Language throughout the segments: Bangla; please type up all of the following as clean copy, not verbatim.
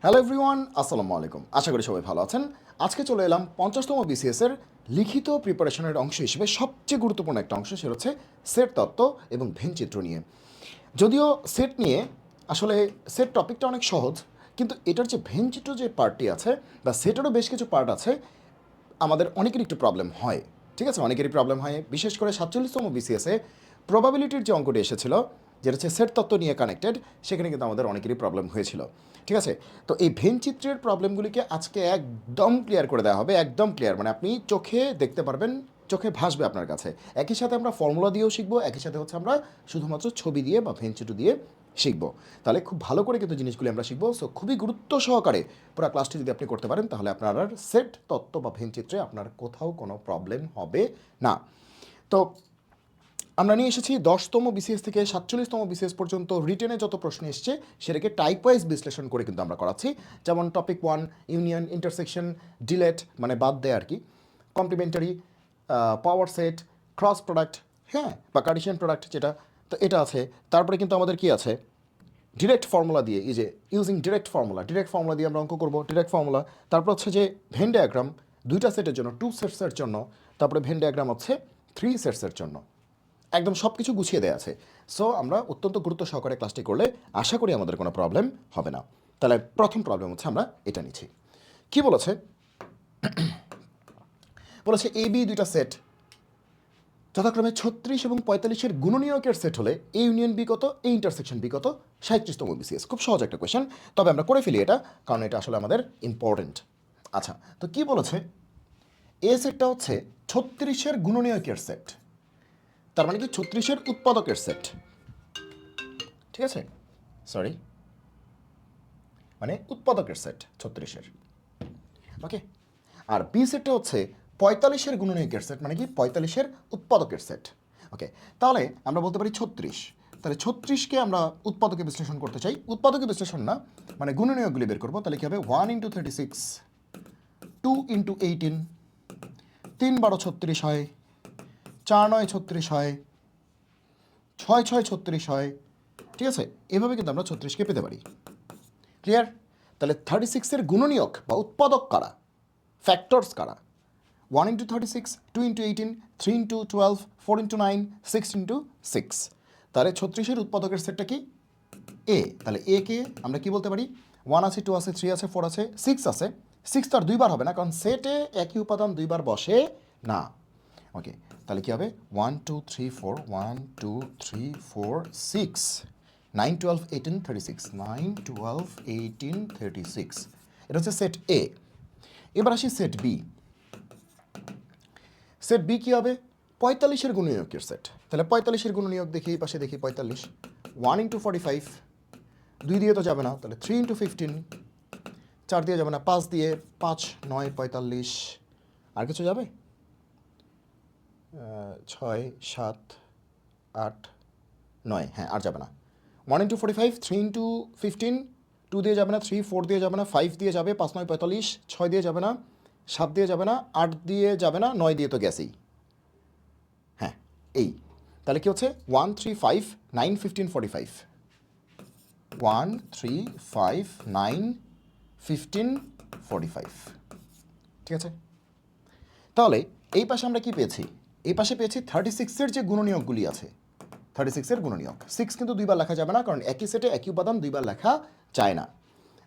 হ্যালো এভরিওয়ান, আসসালামু আলাইকুম। আশা করি সবাই ভালো আছেন। আজকে চলে এলাম 50তম বিসিএসের লিখিত প্রিপারেশনের অংশ হিসেবে সবচেয়ে গুরুত্বপূর্ণ একটা অংশ, সেটা হচ্ছে সেট তত্ত্ব এবং ভেনচিত্র নিয়ে। যদিও সেট নিয়ে আসলে সেট টপিকটা অনেক সহজ, কিন্তু এটার যে ভেনচিত্র যে পার্টটি আছে বা সেটেরও বেশ কিছু পার্ট আছে, আমাদের অনেকেরই একটু প্রবলেম হয়। ঠিক আছে, অনেকেরই প্রবলেম হয়, বিশেষ করে 47তম বিসিএসে প্রবাবিলিটির যে অঙ্কটি এসেছিল, যেটা হচ্ছে সেট তত্ত্ব নিয়ে কানেক্টেড, সেখানে কিন্তু আমাদের অনেকেরই প্রবলেম হয়েছিল। ঠিক আছে, তো এই ভেনচিত্রের প্রবলেমগুলিকে আজকে একদম ক্লিয়ার করে দেওয়া হবে, একদম ক্লিয়ার, মানে আপনি চোখে দেখতে পারবেন, চোখে ভাসবে আপনার কাছে। একই সাথে আমরা ফর্মুলা দিয়েও শিখবো, একই সাথে হচ্ছে আমরা শুধুমাত্র ছবি দিয়ে বা ভেনচিত্র দিয়ে শিখবো। তাহলে খুব ভালো করে কিন্তু জিনিসগুলি আমরা শিখবো। সো খুবই গুরুত্ব সহকারে পুরো ক্লাসটি যদি আপনি করতে পারেন, তাহলে আপনার আর সেট তত্ত্ব বা ভেনচিত্রে আপনার কোথাও কোনো প্রবলেম হবে না। তো আমরা নিয়ে এসেছি 10তম বিসিএস থেকে 47তম বিসিএস পর্যন্ত রিটেনে যত প্রশ্ন এসছে সেটাকে টাইপ ওয়াইজ বিশ্লেষণ করে কিন্তু আমরা করাচ্ছি। যেমন টপিক 1 ইউনিয়ন, ইন্টারসেকশন, ডিলেট মানে বাদ দেয় আর কি, complementary, power set, cross product, হ্যাঁ, বা কার্টেসিয়ান প্রোডাক্ট যেটা, তো এটা আছে। তারপরে কিন্তু আমাদের কি আছে, ডিরেক্ট ফর্মুলা দিয়ে, এই যে ইউজিং ডিরেক্ট ফর্মুলা দিয়ে আমরা অঙ্ক করবো, ডিরেক্ট ফর্মুলা। তারপর হচ্ছে যে ভেন ডায়াগ্রাম, দুইটা সেটের জন্য, 2 সেটসের জন্য। তারপরে ভেন ডায়াগ্রাম হচ্ছে 3 সেটসের জন্য। একদম সব কিছু গুছিয়ে দেওয়া আছে। সো আমরা অত্যন্ত গুরুত্ব সহকারে ক্লাসটি করলে আশা করি আমাদের কোনো প্রবলেম হবে না। তাহলে প্রথম প্রবলেম হচ্ছে আমরা এটা নিচ্ছি। কি বলেছে, বলেছে এ বি দুইটা সেট যথাক্রমে 36 এবং 45-এর গুণনীয়কের সেট হলে এ ইউনিয়ন বি কত, এ ইন্টারসেকশন বি কত। 37তম বিসিএস, খুব সহজ একটা কোয়েশ্চেন, তবে আমরা করে ফেলি এটা, কারণ এটা আসলে আমাদের ইম্পর্টেন্ট। আচ্ছা, তো কি বলেছে, এ সেটটা হচ্ছে 36-এর গুণনীয়কের সেট, তার মানে কি 36-এর উৎপাদকের সেট। ঠিক আছে, সরি, মানে উৎপাদকের সেট 36-এর। ওকে, আর বি সেটটা হচ্ছে 45-এর গুণনীয়কের সেট, মানে কি 45-এর উৎপাদকের সেট। ওকে, তাহলে আমরা বলতে পারি 36, তাহলে 36কে আমরা উৎপাদকে বিশ্লেষণ করতে চাই, উৎপাদকে বিশ্লেষণ না, মানে গুণনীয়কগুলি বের করবো। তাহলে কি হবে, 1 × 36, 2 × 18, 3 × 12 36 হয়, 4 × 9 36 হয়, 6 × 6 36 হয়। ঠিক আছে, এভাবে কিন্তু আমরা 36কে পেতে পারি। ক্লিয়ার? তাহলে 36-এর গুণনীয়ক বা উৎপাদক কারা, ফ্যাক্টরস কারা, 1 × 36, 2 × 18, 3 × 12, 4 × 9, 6 × 6। তাহলে 36-এর উৎপাদকের সেটটা কি, এ। তাহলে এ কে আমরা কি বলতে পারি, 1 আছে, 2 আছে, 3 আছে, 4 আছে, 6 আছে। 6 তো আর দুইবার হবে না, কারণ সেটে একই উপাদান দুইবার বসে না। ওকে, তাহলে কি হবে, 1 2 3 4, 1 2 3 4 6, 9 12 18 36, 9 12 18 36। এটা হচ্ছে সেট এ। এবার আসি সেট বি। সেট বি কী হবে, 45-এর গুণনীয়কের সেট। তাহলে 45-এর গুণনীয়ক দেখি, এই পাশে দেখি 45, 1 × 45, 2 দিয়ে তো যাবে না, তাহলে 3 × 15, 4 দিয়ে যাবে না, 5 দিয়ে, 5 9 45, আর কিছু যাবে, 6 7 8 9, হ্যাঁ আর যাবে না। 1 × 45, 3 × 15, 2 দিয়ে যাবে না, 3 4 দিয়ে যাবে না, 5 দিয়ে যাবে, 5 9 45, 6 দিয়ে যাবে না, 7 দিয়ে যাবে না, 8 দিয়ে যাবে না, 9 দিয়ে তো গেছেই। হ্যাঁ, এই তাহলে কি হচ্ছে, 1 3 5 9 15 45, 1 3 5 9 15 45। ঠিক আছে, তাহলে এই পাশে আমরা কি পেয়েছি, এই পাশে পেয়েছি 36-এর যে গুণনীয়কগুলি আছে, 36-এর গুণনীয়ক। 6 কিন্তু দুইবার লেখা যাবে না, কারণ একই সেটে একই উপাদান দুইবার লেখা যায় না।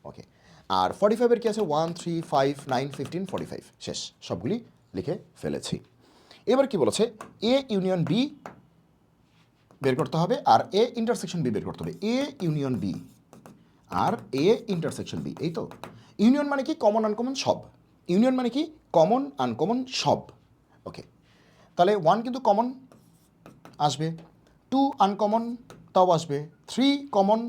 ওকে, আর 45-এর কি আছে, 1 3 5 9 15 45, শেষ, সবগুলি লিখে ফেলেছি। এবার কি বলেছে, এ ইউনিয়ন বি বের করতে হবে, আর এ ইন্টারসেকশন বি বের করতে হবে। এ ইউনিয়ন বি আর এ ইন্টারসেকশন বি, এই তো। ইউনিয়ন মানে কি, কমন আনকমন সব। ইউনিয়ন মানে কি, কমন আনকমন সব। ওকে, তাহলে 1 কিন্তু কমন আসবে, 2 আনকমন তাও আসবে, 3 কমন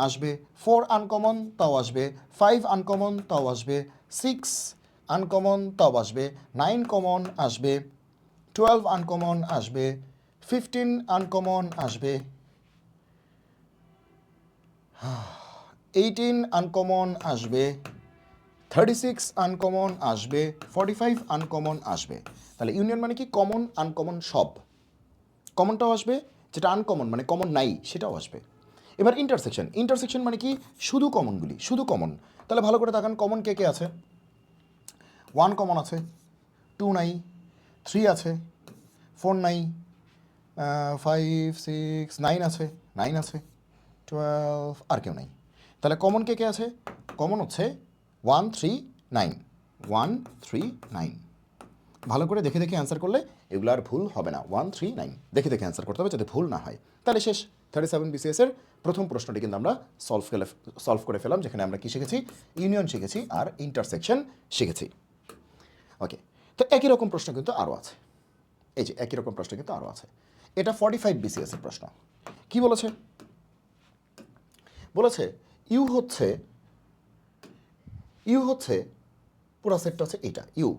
আসবে, 4 আনকমন তাও আসবে, 5 আনকমন তাও আসবে, 6 আনকমন তাও আসবে, 9 কমন আসবে, 12 আনকমন আসবে, 15 আনকমন আসবে, 18 আনকমন আসবে, 36 আনকমন আসবে, 45 আনকমন আসবে। তাহলে ইউনিয়ন মানে কি, কমন আনকমন সব। কমনটাও আসবে, যেটা আনকমন মানে কমন নাই সেটাও আসবে। এবার ইন্টারসেকশন মানে কি শুধু কমনগুলি, শুধু কমন। তাহলে ভালো করে তাকান, কমন কে কে আছে? 1 কমন আছে, 2 নাই, 3 আছে, 4 নাই, 5 6 9 আছে, 9 আছে, 12 আর কেউ নাই। তাহলে কমন কে কে আছে? কমন হচ্ছে 1 3 9, 1 3 9। ভালো করে দেখে দেখে অ্যান্সার করলে এগুলো আর ভুল হবে না। 1 3 9 দেখে দেখে অ্যান্সার করতে হবে যাতে ভুল না হয়। তাহলে শেষ 37 বিসিএসের প্রথম প্রশ্নটি কিন্তু আমরা সলভ করে ফেলাম, যেখানে আমরা কি শিখেছি? ইউনিয়ন শিখেছি আর ইন্টারসেকশন শিখেছি। ওকে, তো একই রকম প্রশ্ন কিন্তু আরও আছে। এই যে একই রকম প্রশ্ন কিন্তু আরও আছে। এটা 45 বিসিএসের প্রশ্ন। কি বলেছে? বলেছে ইউ হচ্ছে পুরো সেটটা হচ্ছে এইটা ইউ।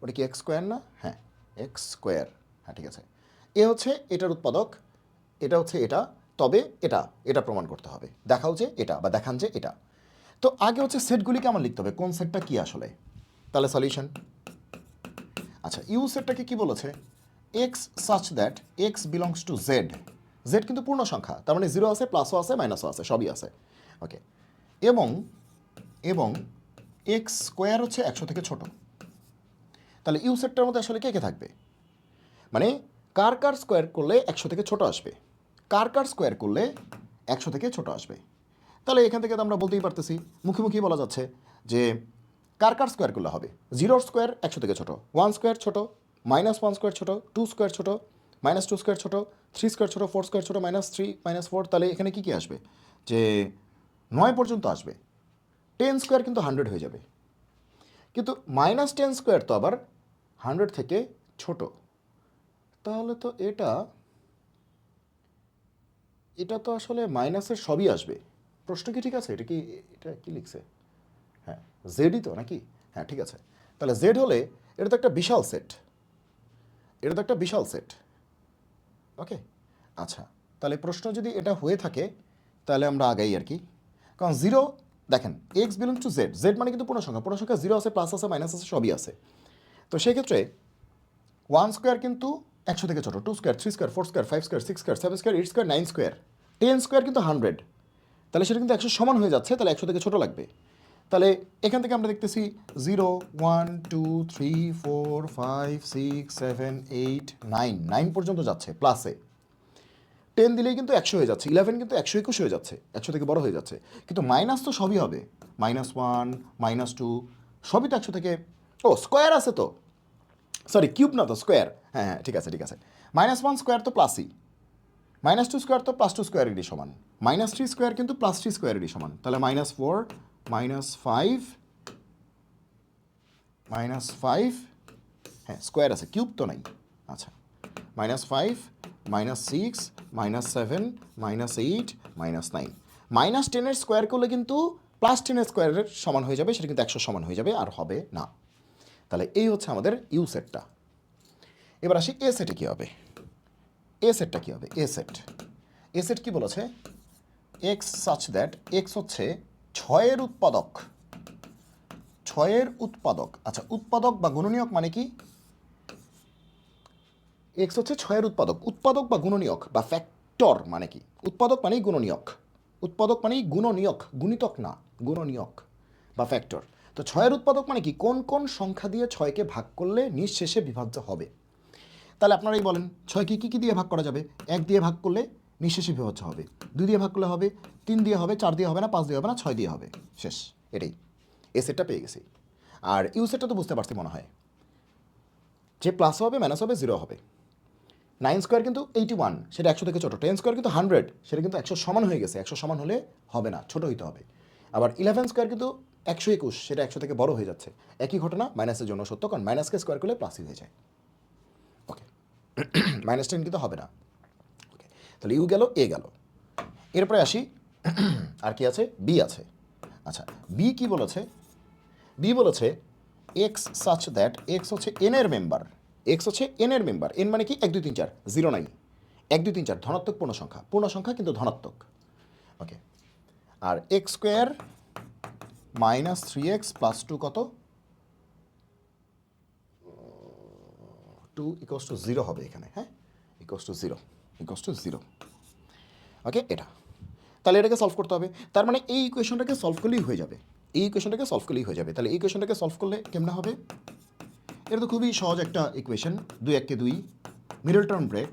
ওটা কি এক্স স্কোয়ার না? হ্যাঁ, এক্স স্কোয়ার। হ্যাঁ, ঠিক আছে। এ হচ্ছে এটার উৎপাদক, এটা হচ্ছে এটা, তবে এটা প্রমাণ করতে হবে। দেখাও যে এটা বা দেখান যে এটা। তো আগে হচ্ছে সেটগুলিকে আমার লিখতে হবে কোন সেটটা কি আসলে। তাহলে সলিউশন। আচ্ছা, ইউ সেটটাকে কি বলেছে? X such that x belongs to Z. Z কিন্তু পূর্ণ সংখ্যা, তার মানে জিরো আছে, প্লাসও আছে, মাইনাসও আছে, সবই আছে। ওকে, এবং এক্স স্কোয়ার হচ্ছে 100 থেকে ছোট। তাহলে ইউ সেটটার মধ্যে আসলে কে কে থাকবে? মানে কার স্কোয়ার করলে 100 থেকে ছোট আসবে, কার স্কোয়ার করলে 100 থেকে ছোট আসবে। তাহলে এখান থেকে তো আমরা বলতেই পারতেছি, মুখে বলা যাচ্ছে যে কার স্কোয়ার করলে হবে 0 স্কোয়ার 100 থেকে ছোট, 1 স্কোয়ার ছোট, -1 স্কোয়ার ছোট, 2 স্কোয়ার ছোট, -2 স্কোয়ার ছোট, 3 স্কোয়ার ছোট, 4 স্কোয়ার ছোট, -3 -4। তাহলে এখানে কি আসবে? যে 9 পর্যন্ত আসবে। 10 স্কোয়ার কিন্তু 100 হয়ে যাবে, কিন্তু -10 স্কোয়ার তো আবার 100 থেকে ছোট। তাহলে তো এটা তো আসলে মাইনাসের সবই আসবে। প্রশ্ন কি ঠিক আছে? এটা কি লিখছে? হ্যাঁ, জেডই তো নাকি? হ্যাঁ, ঠিক আছে। তাহলে জেড হলে এটা তো একটা বিশাল সেট, ওকে। আচ্ছা, তাহলে প্রশ্ন যদি এটা হয়ে থাকে তাহলে আমরা আগাই আর কি। কারণ জিরো, দেখেন x belongs to Z, Z মানে কিন্তু পূর্ণ সংখ্যা জিরো আছে, প্লাস আছে, মাইনাস আছে, সবই আছে। তো সেক্ষেত্রে 1 স্কোয়ার কিন্তু 100 থেকে ছোটো, 2 square, 3 square, 4 square, 5 square, 6 square, 7 square, 8 square, 9 square, 10 square কিন্তু 100। তাহলে সেটা কিন্তু 100 সমান হয়ে যাচ্ছে, তাহলে 100 থেকে ছোটো লাগবে। তাহলে এখান থেকে আমরা দেখতেছি 0 1 2 3 4 5 6 7 8 9, 9 পর্যন্ত যাচ্ছে প্লাসে। 10 দিলেই কিন্তু 100 হয়ে যাচ্ছে, 11 কিন্তু 121 হয়ে যাচ্ছে, 100 থেকে বড় হয়ে যাচ্ছে। কিন্তু মাইনাস তো সবই হবে, -1 -2 সবই তো 100 থেকে, ও স্কোয়ার আছে তো, সরি কিউব না তো, স্কোয়ার। হ্যাঁ, ঠিক আছে। -1 স্কোয়ার তো প্লাসই, -2 স্কোয়ার তো +2 স্কোয়ারেরই সমান, -3 স্কোয়ার কিন্তু +3 স্কোয়ারেরই সমান। তাহলে -4 -5 হ্যাঁ, স্কোয়ার আছে, কিউব তো নাই। আচ্ছা, -5 -6 -7 -8 -9, -10 স্কোয়ার করলে কিন্তু +10 স্কোয়ারের সমান হয়ে যাবে, সেটা কিন্তু 100 সমান হয়ে যাবে, আর হবে না। তাহলে এই হচ্ছে আমাদের ইউ সেটটা। এবার আসি এ সেটে কী হবে। এ সেট কি বলেছে? এক্স সাচ দ্যাট এক্স হচ্ছে 6-এর উৎপাদক। আচ্ছা, উৎপাদক বা গুণনীয়ক মানে কি? এক্স হচ্ছে 6-এর উৎপাদক বা গুণনীয়ক বা ফ্যাক্টর মানে কি? উৎপাদক মানেই গুণনীয়ক, গুণিতক না, গুণনীয়ক বা ফ্যাক্টর। তো 6-এর উৎপাদক মানে কি? কোন কোন সংখ্যা দিয়ে 6কে ভাগ করলে নিঃশেষে বিভাজ্য হবে? তাহলে আপনারাই বলেন, 6কে কী দিয়ে ভাগ করা যাবে? 1 দিয়ে ভাগ করলে নিঃশেষে বিভাজ্য হবে, 2 দিয়ে ভাগ করলে হবে, 3 দিয়ে হবে, 4 দিয়ে হবে না, 5 দিয়ে হবে না, 6 দিয়ে হবে, শেষ। এটাই এ সেটটা পেয়ে গেছি। আর ইউ সেটটা তো বুঝতে পারছি মনে হয়, যে প্লাস হবে, মাইনাস হবে, জিরো হবে। 9 স্কোয়ার কিন্তু 81, সেটা 100 থেকে ছোটো। 10 স্কোয়ার কিন্তু 100, সেটা কিন্তু 100 সমান হয়ে গেছে, 100 সমান হলে হবে না, ছোটো হইতে হবে। আবার 11 স্কোয়ার কিন্তু 121, সেটা 100 থেকে বড় হয়ে যাচ্ছে। একই ঘটনা মাইনাসের জন্য সত্য, কারণ মাইনাসকে স্কোয়ার করলে প্লাসই হয়ে যায়। ওকে, -10 কিন্তু হবে না। ওকে, তাহলে ইউ গেল, এ গেল। এরপরে আসি, আর কি আছে? বি আছে। আচ্ছা, বি কি বলেছে? বি বলেছে এক্স সাচ দ্যাট এক্স হচ্ছে এন এর মেম্বার। এন মানে কি? 1 2 3 4, জিরো নাই, 1 2 3 4 ধনাত্মক পূর্ণ সংখ্যা কিন্তু ধনাত্মক। ওকে, আর এক্স স্কোয়ার -3x + 2 কত? 2 = 0 হবে এখানে। হ্যাঁ, = 0 ওকে, এটা তাহলে এটাকে সলভ করতে হবে। তার মানে এই ইকুয়েশনটাকে সলভ করলেই হয়ে যাবে, এই ইকুয়েশনটাকে সলভ করলেই হয়ে যাবে। তাহলে এই ইকুয়েশনটাকে সলভ করলে কেমন হবে? এটা তো খুবই সহজ একটা ইকুয়েশন, 2 1 কে 2, মিডল টার্ম ব্রেক,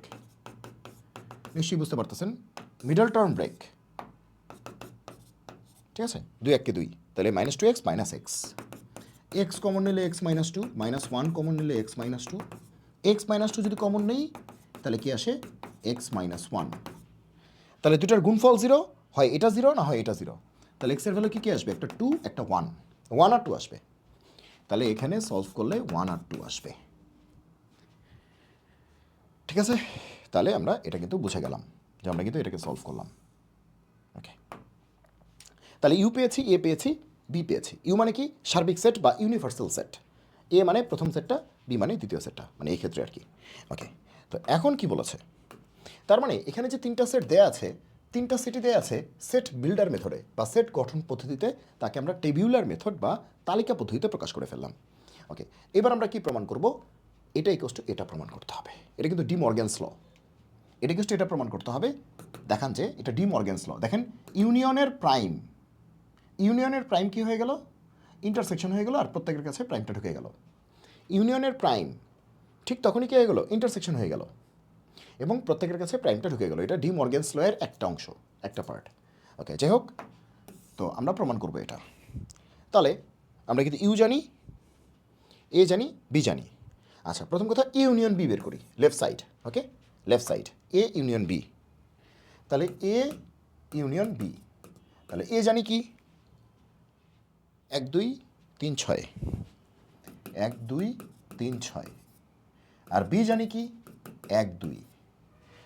নিশ্চয়ই বুঝতে পারতেছেন, মিডল টার্ম ব্রেক, ঠিক আছে, 2 1 কে 2, তাহলে -2x - x, x কমন নিলে x -2, -1 কমন নিলে x -2, x -2 যদি কমন নেই তাহলে কি আসে? x -1। তাহলে দুটার গুণফল 0, হয় এটা 0 না হয় এটা 0। তাহলে x এর ভ্যালু কি আসবে? একটা 2 একটা 1, 1 আর 2 আসবে। তাহলে এখানে সলভ করলে 1 আর 2 আসবে, ঠিক আছে। তাহলে আমরা এটা কিন্তু বুঝে গেলাম যে আমরা কিন্তু এটাকে সলভ করলাম। ওকে, তাহলে ইউ পেয়েছি, এ পেয়েছি, বি পেয়েছি। ইউ মানে কি? সার্বিক সেট বা ইউনিভার্সাল সেট। এ মানে প্রথম সেটটা, বি মানে দ্বিতীয় সেটটা, মানে এই ক্ষেত্রে আর কি। ওকে, তো এখন কি বলেছে? তার মানে এখানে যে তিনটা সেট দেয়া আছে, তিনটা সেটই দেয়া আছে সেট বিল্ডার মেথডে বা সেট গঠন পদ্ধতিতে, তাকে আমরা টেবিউলার মেথড বা তালিকা পদ্ধতিতে প্রকাশ করে ফেললাম। ওকে, এবার আমরা কি প্রমাণ করব? এটা ইকুয়াল টু এটা প্রমাণ করতে হবে। এটা কিন্তু ডি মর্গ্যানস ল। এটা ইকুয়াল টু এটা প্রমাণ করতে হবে। দেখান যে এটা ডি মর্গ্যানস ল। দেখেন, ইউনিয়নের প্রাইম, ইউনিয়নের প্রাইম কি হয়ে গেল? ইন্টারসেকশন হয়ে গেল, আর প্রত্যেকের কাছে প্রাইমটা ঢুকে গেল। ইউনিয়নের প্রাইম ঠিক তখনই কি হয়ে গেল? ইন্টারসেকশন হয়ে গেল এবং প্রত্যেকের কাছে প্রাইমটা ঢুকে গেল। এটা ডি মর্গ্যানস ল এর একটা অংশ, একটা পার্ট। ওকে, যাই হোক, তো আমরা প্রমাণ করব এটা। তাহলে আমরা কিন্তু ইউ জানি, এ জানি, বি জানি। আচ্ছা, প্রথম কথা এ ইউনিয়ন বি বের করি, left side. Okay, left side, A union B. তাহলে এ ইউনিয়ন বি, তাহলে এ জানি কি? 1 2 3 6, 1 2 3 6, আর বি জানি কি? 1 2।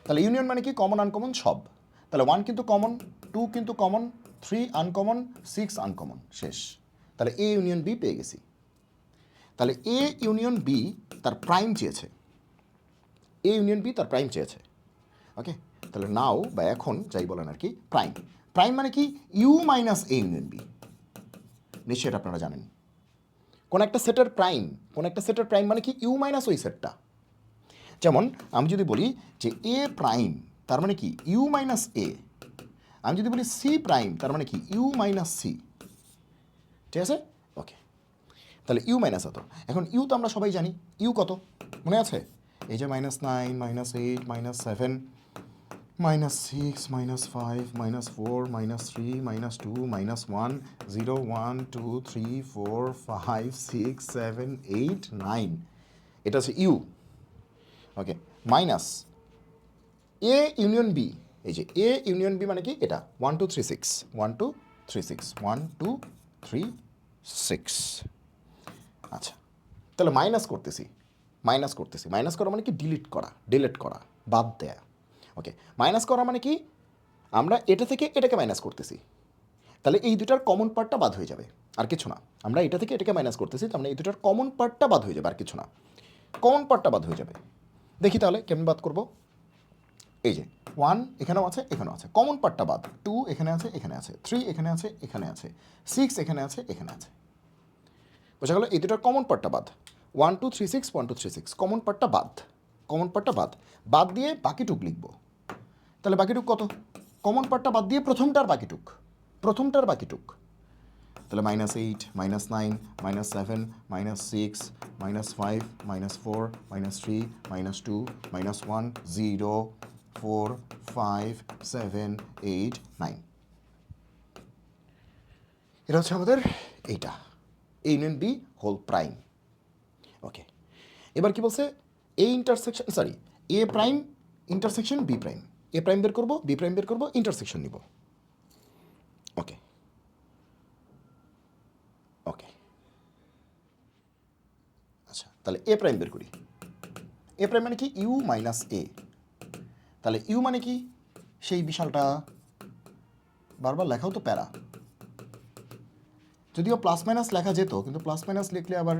তাহলে ইউনিয়ন মানে কি? কমন আনকমন সব। তাহলে 1 কিন্তু কমন, 2 কিন্তু কমন, 3 আনকমন, 6 আনকমন, শেষ। তাহলে এ ইউনিয়ন বি পেয়ে গেছি। তাহলে এ ইউনিয়ন বি তার প্রাইম চেয়েছে, এ ইউনিয়ন বি তার প্রাইম চেয়েছে। ওকে, তাহলে নাও বা এখন যাই বলেন আর কি, প্রাইম, প্রাইম মানে কি? U minus A union B, নিশ্চয়ই এটা আপনারা জানেন। কোন একটা সেটের প্রাইম, কোন একটা সেটের প্রাইম মানে কি? ইউ মাইনাস ওই সেটটা। যেমন আমি যদি বলি যে এ প্রাইম, তার মানে কি? ইউ মাইনাস এ। আমি যদি বলি সি প্রাইম, তার মানে কি? ইউ মাইনাস সি, ঠিক আছে। ওকে, তাহলে ইউ মাইনাস এত। এখন ইউ তো আমরা সবাই জানি, ইউ কত মনে আছে? এই যে -9 -8 -7 -6 -5 -4 -3 -2 -1 0 1 2 3 4 5 6 7 8 9, এটা হচ্ছে U. Okay, minus A union B, এই যে এ ইউনিয়ন বি মানে কি? এটা 1 2 3 6, 1 2 3 6, 1 2 3 6। আচ্ছা, তাহলে মাইনাস করতেছি, মাইনাস করতেছি, মাইনাস করা মানে কি? ডিলিট করা, ডিলিট করা, বাদ দেয়া। ওকে, মাইনাস করা মানে কি? আমরা এটা থেকে এটাকে মাইনাস করতেছি, তাহলে এই দুটার কমন পার্টটা বাদ হয়ে যাবে, আর কিছু না। আমরা এটা থেকে এটাকে মাইনাস করতেছি, তার মানে এই দুটার কমন পার্টটা বাদ হয়ে যাবে, আর কিছু না। কমন পার্টটা বাদ হয়ে যাবে। দেখি তাহলে কেমন বাদ করব। এই যে 1 এখানেও আছে, এখানেও আছে, কমন পার্টটা বাদ। 2 এখানে আছে, এখানে আছে, 3 এখানে আছে, এখানে আছে, 6 এখানে আছে, এখানে আছে। বোঝা গেল? এই দুটার কমন পার্টটা বাদ। 1 2 3 6, 1 2 3 6, কমন পার্টটা বাদ, কমন পার্টটা বাদ। বাদ দিয়ে বাকিটুক লিখব। তাহলে বাকিটুক কত? কমন পার্টটা বাদ দিয়ে প্রথমটার বাকিটুক, প্রথমটার বাকিটুক। তাহলে -8 -9 -7 -6 -5 -4 -3 -2 -1 0 4 5 7 8 9, এটা হচ্ছে আমাদের এইটা, A union B whole prime. Okay, এবার কি বলছে? A intersection, sorry, A prime intersection B prime, A prime বের করবো, বি প্রাইম বের করবো, ইন্টারসেকশন নিব। ওকে, ওকে, আচ্ছা, তাহলে এ প্রাইম বের করি। এ প্রাইম মানে কি? ইউ মাইনাস এ। তাহলে ইউ মানে কি? সেই বিশালটা, বারবার লেখাও তো প্যারা। যদিও প্লাস মাইনাস লেখা যেত, কিন্তু প্লাস মাইনাস লিখলে আবার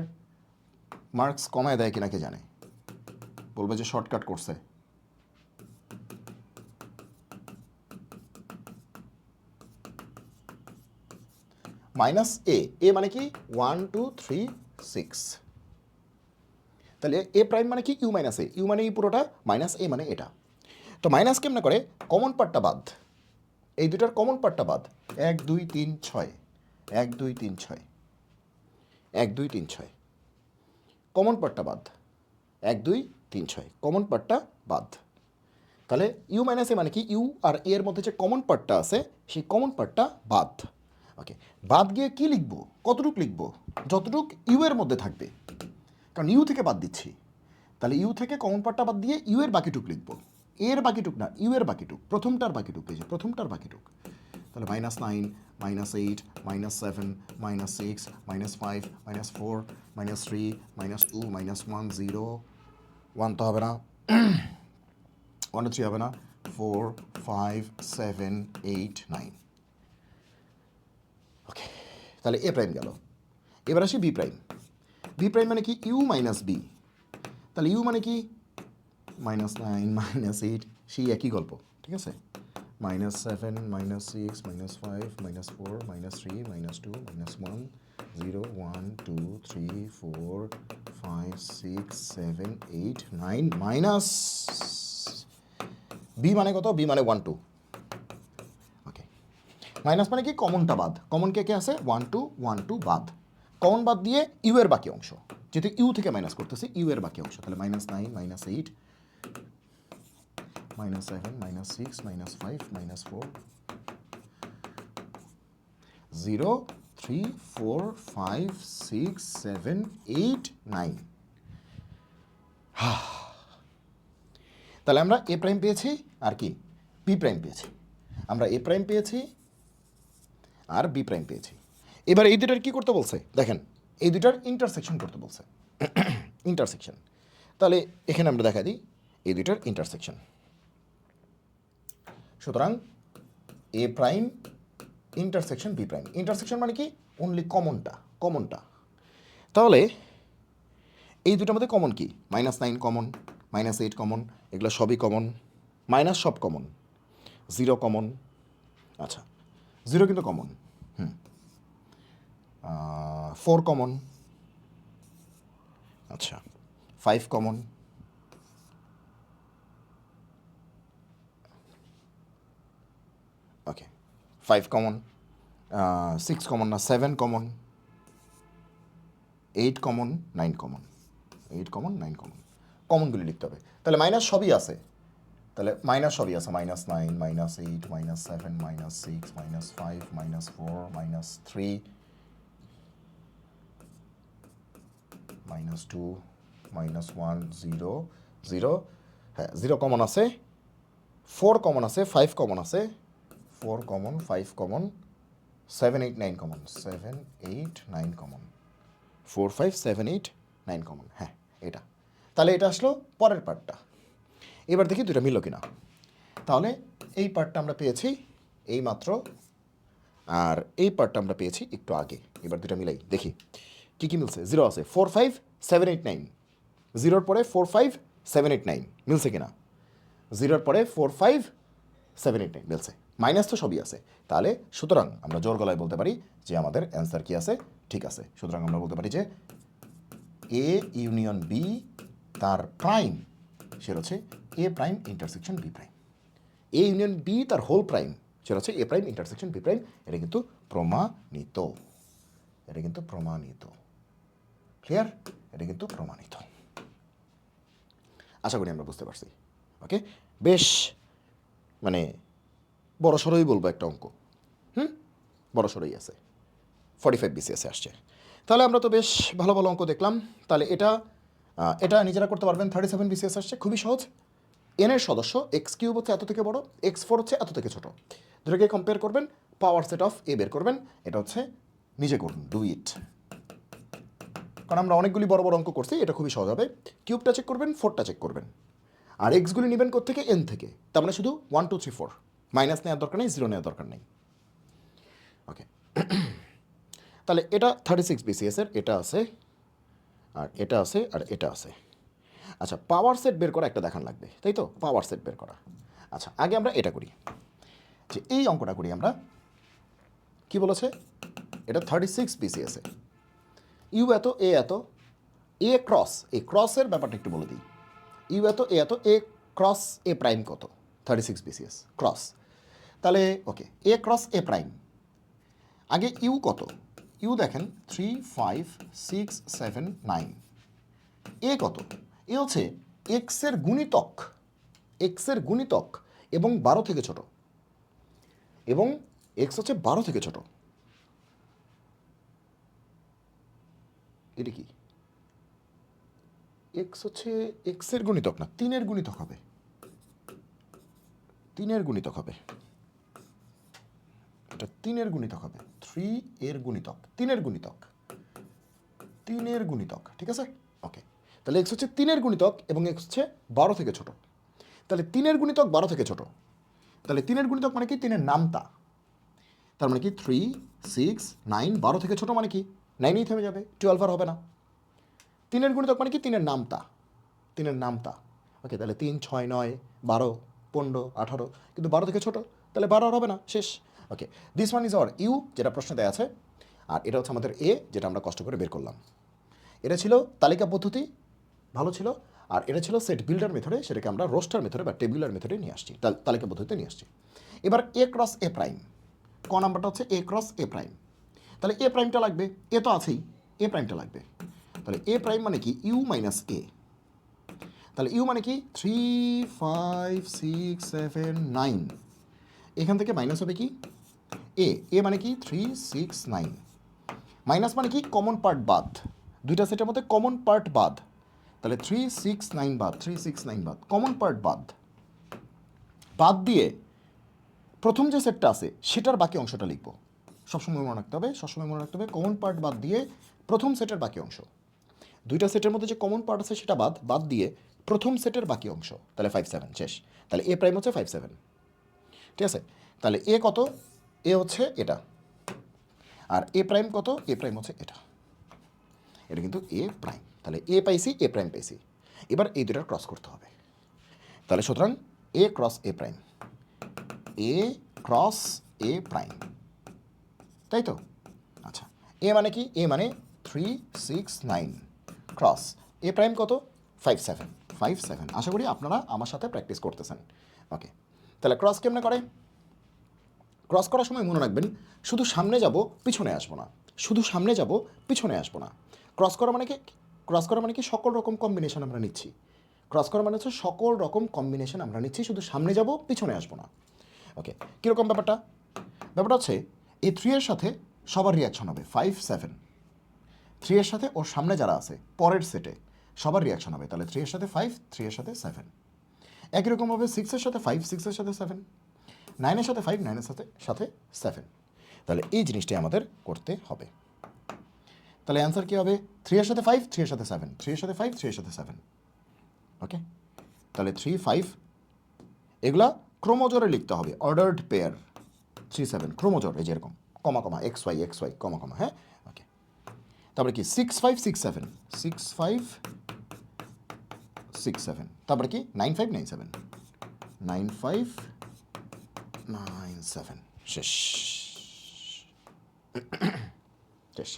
মার্কস কমায় দেয় কিনা কে জানে, বলবে যে শর্টকাট করছে। মাইনাস এ, এ মানে কি? 1 2 3 6। তাহলে এ প্রাইম মানে কি? ইউ মাইনাস এ, ইউ মানে এই পুরোটা, মাইনাস এ মানে এটা। তো মাইনাস কেমনে করে? কমন পার্টটা বাদ, এই দুটার কমন পার্টটা বাদ, 1 2 3 6, 1 2 3 6, 1 2 3 6, কমন পার্টটা বাদ, 1 2 3 6, কমন পার্টটা বাদ। তাহলে ইউ মাইনাস এ মানে কি, ইউ আর এ এর মধ্যে যে কমন পার্টটা আছে সেই কমন পার্টটা বাদ। ওকে, বাদ গিয়ে কি লিখবো, কতটুক লিখবো, যতটুক ইউ এর মধ্যে থাকবে, কারণ ইউ থেকে বাদ দিচ্ছি। তাহলে ইউ থেকে কমন পার্টটা বাদ দিয়ে ইউ এর বাকিটুক লিখবো, এর বাকিটুক না, ইউ এর বাকিটুক, প্রথমটার বাকিটুক, এই যে প্রথমটার বাকিটুক। তাহলে -9, -8, -7, -6, -5, -4, -3, -2, -1, 0, 1 তো হবে না, 1 2 3 হবে না, 4 5 7 8 9। ওকে, তাহলে এ প্রাইম গেল। এবার আসি বি প্রাইম। বি প্রাইম মানে কি, ইউ মাইনাস বি। তাহলে ইউ মানে কি, -9 -8, সেই একই গল্প, ঠিক আছে। -7 -6 -5 -4 -3 -2 -1 0 1 2 3 4 5 6 7 8 9 মাইনাস বি মানে কত, বি মানে 1 2। ওকে, মাইনাস মানে কি, কমনটা বাদ, কমন কে কে আছে, 1 2 1 2 বাদ, কমন বাদ দিয়ে ইউ এর বাকি অংশ, যেহেতু ইউ থেকে মাইনাস করতেছি, ইউ এর বাকি অংশ। তাহলে -9 -8 -7 -6 -5 -4 0 3 4 5 6 7 8 9। তাহলে আমরা এ প্রাইম পেয়েছি আর কি, বি প্রাইম পেয়েছি। আমরা এ প্রাইম পেয়েছি আর বি প্রাইম পেয়েছি। এবার এই দুটার কি করতে বলছে দেখেন, এই দুটার ইন্টারসেকশন করতে বলছে। ইন্টারসেকশন, তাহলে এখানে আমরা দেখা দিই এই দুটার ইন্টারসেকশন। সুতরাং A prime intersection B prime. Intersection মানে কি, অনলি কমনটা, কমনটা। তাহলে এই দুটার মধ্যে কমন কি, -9 কমন, -8 কমন, এগুলো সবই কমন, মাইনাস সব কমন, 0 কমন। আচ্ছা, 0 কিন্তু কমন, 4 কমন, আচ্ছা 5 কমন, ওকে 5 কমন, 6 কমন না, 7 common, 8 common, 9 common, 8 common 9 common, কমনগুলি লিখতে হবে। তাহলে মাইনাস সবই আছে, তাহলে মাইনাস সবই আছে, -9 -8 -7 -6 -5 -4 -3 -2 -1 0 0। হ্যাঁ, 0 কমন আছে, 4 কমন আছে, 5 কমন আছে, 4 common, 5 common, 7 8 9 common, 7 8 9 common, 4 5 7 8 9 common. হ্যাঁ, এটা। তাহলে এটা আসলো পরের পার্টটা। এবার দেখি দুটা মিলল কিনা। তাহলে এই পার্টটা আমরা পেয়েছি এই মাত্র, আর এই পার্টটা আমরা পেয়েছি একটু আগে। এবার দুটা মিলাই দেখি কী কী মিলছে। 0 আছে, 4 5 7 8 9, 0-র পরে 4 5 7 8 9 মিলছে কিনা, 0-র পরে 4 5 7 8 9 মিলছে, মাইনাস তো সবই আছে। তাহলে সুতরাং আমরা জোর গলায় বলতে পারি যে আমাদের অ্যান্সার কি আছে, ঠিক আছে। সুতরাং আমরা বলতে পারি যে এ ইউনিয়ন বি তার প্রাইম, সেটা হচ্ছে A prime intersection B prime. A union B তার হোল প্রাইম, সেটা হচ্ছে A prime intersection B prime. এটা কিন্তু প্রমাণিত, এটা কিন্তু প্রমাণিত। ক্লিয়ার? এটা কিন্তু প্রমাণিত। আশা করি আমরা বুঝতে পারছি। ওকে, বেশ মানে বড় সড়ই বলবো একটা অঙ্ক, বড় সড়ই আছে, 45 BCS আসছে। তাহলে আমরা তো বেশ ভালো ভালো অঙ্ক দেখলাম। তাহলে এটা এটা নিজেরা করতে পারবেন। 37 BCS আসছে, খুবই সহজ। এনের সদস্য এক্স কিউব হচ্ছে এত থেকে বড়, x4 হচ্ছে এত থেকে ছোট, দুটোকে কম্পেয়ার করবেন, পাওয়ার সেট অফ এ বের করবেন। এটা হচ্ছে নিজে করুন, ডু ইট, কারণ আমরা অনেকগুলি বড় বড় অঙ্ক করছি, এটা খুবই সহজ হবে। কিউবটা চেক করবেন, 4টা চেক করবেন, আর এক্সগুলি নেবেন কোত্থেকে, এন থেকে। তার মানে শুধু 1 2 3 4, মাইনাস নেওয়ার দরকার নেই, 0 নেওয়ার দরকার নেই। ওকে, তাহলে এটা 36 BCS এর, এটা আছে আর এটা আছে আর এটা আছে। আচ্ছা, পাওয়ার সেট বের করা একটা দেখান লাগবে, তাই তো, পাওয়ার সেট বের করা। আচ্ছা, আগে আমরা এটা করি, যে এই অঙ্কটা করি আমরা। কি বলেছে, এটা 36 BCS এ ইউ এত এ এত, এ ক্রস, এই ক্রসের ব্যাপারটা একটু বলে দিই। ইউ এত এ এত, এ ক্রস এ প্রাইম কত, 36 BCS ক্রস। তাহলে ওকে এ ক্রস এ প্রাইম, আগে ইউ কত, ইউ দেখেন 3 5 6 7 9, এ কত, এ হচ্ছে এক্সের গুণিতক, এক্সের গুণিতক এবং 12 থেকে ছোট, এবং এক্স হচ্ছে 12 থেকে ছোট। এটা কি এক্স হচ্ছে এক্সের গুণিতক না, 3-এর গুণিতক হবে, 3-এর গুণিতক হবে, এটা 3-এর গুণিতক হবে, 3 এর গুণিতক, 3-এর গুণিতক, 3-এর গুণিতক, ঠিক আছে ওকে। তাহলে এক্স হচ্ছে 3-এর গুণিতক এবং এক্স হচ্ছে 12 থেকে ছোট। তাহলে 3-এর গুণিতক 12 থেকে ছোট, তাহলে 3-এর গুণিতক মানে কি 3-এর নামতা, তার মানে কি 3 6 9, 12 থেকে ছোট মানে কি 9এই থেমে যাবে, 12 আর হবে না। 3-এর গুণিতক মানে কি 3-এর নামতা, 3-এর নামতা, ওকে। তাহলে 3 6 9 12 15 18, কিন্তু 12 থেকে ছোট, তাহলে 12 আর হবে না, শেষ। Okay, this one is our U, যেটা প্রশ্নে দেওয়া আছে, আর এটা হচ্ছে আমাদের এ, যেটা আমরা কষ্ট করে বের করলাম। এটা ছিল তালিকা পদ্ধতি, ভালো ছিল। আর এটা ছিল সেট বিল্ডার মেথডে, সেটাকে আমরা রোস্টার মেথডে বা টেবিউলার মেথডে নিয়ে আসছি, তালিকা পদ্ধতিতে নিয়ে আসছি। এবার এ ক্রস এ প্রাইম, ক নাম্বারটা হচ্ছে এ ক্রস এ প্রাইম। তাহলে এ প্রাইমটা লাগবে, এ তো আছেই, এ প্রাইমটা লাগবে। তাহলে এ প্রাইম মানে কি ইউ মাইনাস এ, তাহলে ইউ মানে কি 3 5 6 7 9, এখান থেকে মাইনাস হবে কি এ, এ মানে কি 3 6 9, মাইনাস মানে কি কমন পার্ট বাদ, দুইটা সেটের মধ্যে কমন পার্ট বাদ, তাহলে 3 6 9 বাদ, 3 6 9 বাদ, কমন পার্ট বাদ, বাদ দিয়ে প্রথম যে সেটটা আছে সেটার বাকি অংশটা লিখব। সবসময় মনে রাখতে হবে, সবসময় মনে রাখতে হবে কমন পার্ট বাদ দিয়ে প্রথম সেটের বাকি অংশ, দুইটা সেটের মধ্যে যে কমন পার্ট আছে সেটা বাদ দিয়ে প্রথম সেটের বাকি অংশ, তাহলে 5 7 শেষ। তাহলে এ প্রাইম হচ্ছে 5 7, ঠিক আছে। তাহলে এ কত, এ হচ্ছে এটা, আর এ প্রাইম কত, এ প্রাইম হচ্ছে এটা, এটা কিন্তু এ প্রাইম। তাহলে এ পাইছি, এ প্রাইম পাইছি, এবার এই দুটার ক্রস করতে হবে। তাহলে সুতরাং এ cross A prime, A cross A prime, তাই তো। আচ্ছা, এ মানে কি, এ মানে 3 6 9 ক্রস এ প্রাইম কত 5 7, 5 7। আশা করি আপনারা আমার সাথে প্র্যাকটিস করতেছেন, ওকে। তাহলে ক্রস কেমনে করে, ক্রস করার সময় মনে রাখবেন শুধু সামনে যাব পিছনে আসবো না, শুধু সামনে যাব পিছনে আসবো না। ক্রস করা মানে কি, ক্রস করা মানে কি সকল রকম কম্বিনেশন আমরা নিচ্ছি, ক্রস করা মানে হচ্ছে সকল রকম কম্বিনেশন আমরা নিচ্ছি, শুধু সামনে যাব পিছনে আসবো না, ওকে। কীরকম ব্যাপারটা, ব্যাপারটা হচ্ছে এই 3 এর সাথে সবার রিয়াকশন হবে 5 7, 3 এর সাথে ওর সামনে যারা আছে পরের সেটে সবার রিয়াকশন হবে, তাহলে 3 এর সাথে 5, 3 এর সাথে 7, একই রকমভাবে 6 এর সাথে 5, 6 এর সাথে 7, 9 এর সাথে 5, 9 এর সাথে 7। তাহলে এই জিনিসটাই আমাদের করতে হবে। তাহলে অ্যান্সার কী হবে, 3 এর সাথে 5, 3 এর সাথে 7, 3 এর সাথে 5, 3 এর সাথে 7, ওকে। তাহলে 3 5 এগুলা ক্রোমোজোরে লিখতে হবে, অর্ডার্ড পেয়ার 3 7 ক্রোমোজোর, এই যেরকম কমা কমা এক্স ওয়াই কমা কমা, হ্যাঁ ওকে। তারপরে কি 6 5 6 7, 6 5 6 7, তারপরে কি 9 5 9 7, 9 5 9 7, শেষ, শেষ।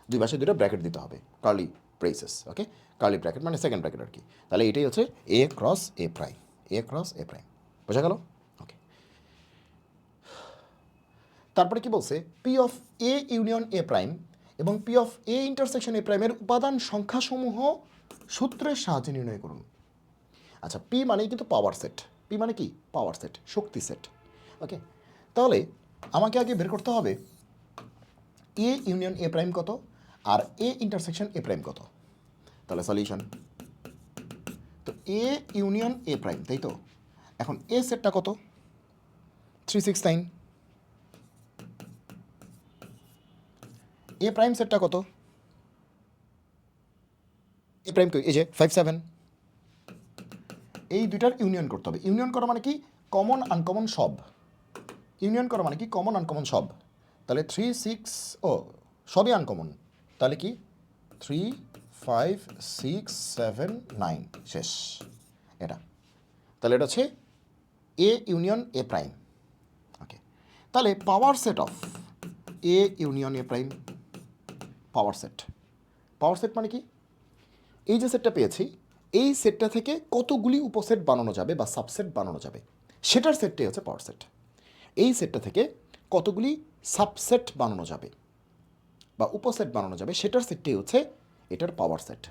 দুই পাশে দুটো ব্র্যাকেট দিতে হবে, curly braces, okay. Curly bracket মানে সেকেন্ড ব্র্যাকেট আর কি। তাহলে এটাই হচ্ছে A cross A prime, A cross A prime, বোঝা গেল, ওকে। তারপরে কি বলছে, P of A union A prime এবং P of A intersection A প্রাইমের উপাদান সংখ্যাসমূহ সূত্রের সাহায্যে নির্ণয় করুন। আচ্ছা, পি মানেই কিন্তু পাওয়ার সেট, পি মানে কি পাওয়ার সেট, শক্তি সেট, ওকে। তাহলে আমাকে আগে বের করতে হবে এ ইউনিয়ন এ প্রাইম কত আর এ ইন্টারসেকশন এ প্রাইম কত। তাহলে সলিউশন, তো এ ইউনিয়ন এ প্রাইম, তাই তো। এখন এ সেটটা কত 3 6 9, এ প্রাইম সেটটা কত, এ প্রাইম তো এই যে 5 7, এই দুইটার ইউনিয়ন করতে হবে। ইউনিয়ন করা মানে কি কমন আনকমন সব, ইউনিয়ন করা মানে কি কমন আনকমন সব। তাহলে 3 6, ও সবই আনকমন, তাহলে কি 3 5 6 7 9, শেষ এটা। তাহলে এটা হচ্ছে এ ইউনিয়ন এ প্রাইম, ওকে। তাহলে power set of A union A prime, power set, power set মানে কি এই যে সেটটা পেয়েছি এই সেটটা থেকে কতগুলি উপসেট বানানো যাবে বা সাবসেট বানানো যাবে সেটার সেটটাই হচ্ছে পাওয়ার সেট। এই সেটটা থেকে কতগুলি সাবসেট বানানো যাবে বা উপসেট বানানো যাবে সেটার সেটটাই হচ্ছে এটার পাওয়ার সেট।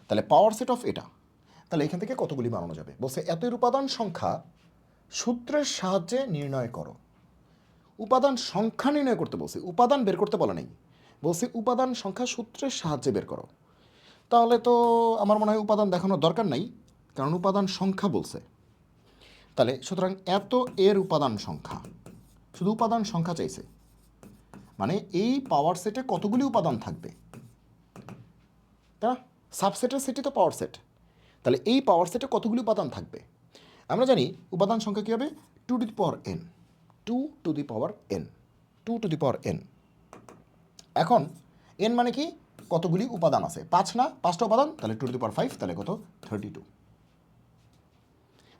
তাহলে পাওয়ার সেট অফ এটা, তাহলে এখান থেকে কতগুলি বানানো যাবে বলছে এতের উপাদান সংখ্যা সূত্রের সাহায্যে নির্ণয় করো। উপাদান সংখ্যা নির্ণয় করতে বলছে, উপাদান বের করতে বলা নেই, বলছে উপাদান সংখ্যা সূত্রের সাহায্যে বের করো। তাহলে তো আমার মনে হয় উপাদান দেখানোর দরকার নাই, কারণ উপাদান সংখ্যা বলছে। তাহলে সুতরাং এত এর উপাদান সংখ্যা, শুধু উপাদান সংখ্যা চাইছে, মানে এই পাওয়ার সেটে কতগুলি উপাদান থাকবে, তা সাবসেটের সেটই তো পাওয়ার সেট। তাহলে এই পাওয়ার সেটে কতগুলি উপাদান থাকবে আমরা জানি। উপাদান সংখ্যা কী হবে? 2n, 2n, 2n। এখন n মানে কি কতগুলি উপাদান আছে, 5 না, 5টা উপাদান, তাহলে 2^5, তাহলে কত? 32।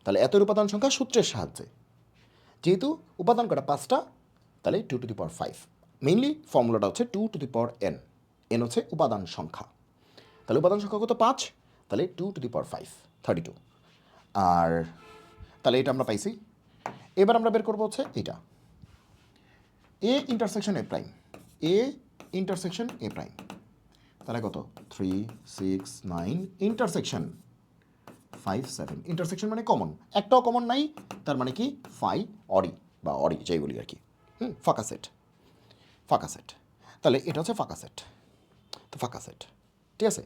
তাহলে এত উপাদান সংখ্যা সূত্রের সাহায্যে, যেহেতু উপাদান কটা 5টা, তাহলে 2^5। মেইনলি ফর্মুলাটা হচ্ছে 2n, n হচ্ছে উপাদান সংখ্যা। তাহলে উপাদান সংখ্যা কত? 5, তাহলে 2^5, 32। আর তাহলে এটা আমরা পাইছি। এবার আমরা বের করবো হচ্ছে এটা এ ইন্টারসেকশন এ প্রাইম, এ ইন্টারসেকশন এ প্রাইম, তাহলে কত? 3, 6, 9 ইন্টারসেকশন 5, 7। ইন্টারসেকশন মানে কমন, একটাও কমন নাই, তার মানে কি ফাই অরি বা অরি যাই বলি আর কি। ফাঁকা সেট, ফাঁকা সেট। তাহলে এটা হচ্ছে ফাঁকা সেট, তো ফাঁকা সেট ঠিক আছে।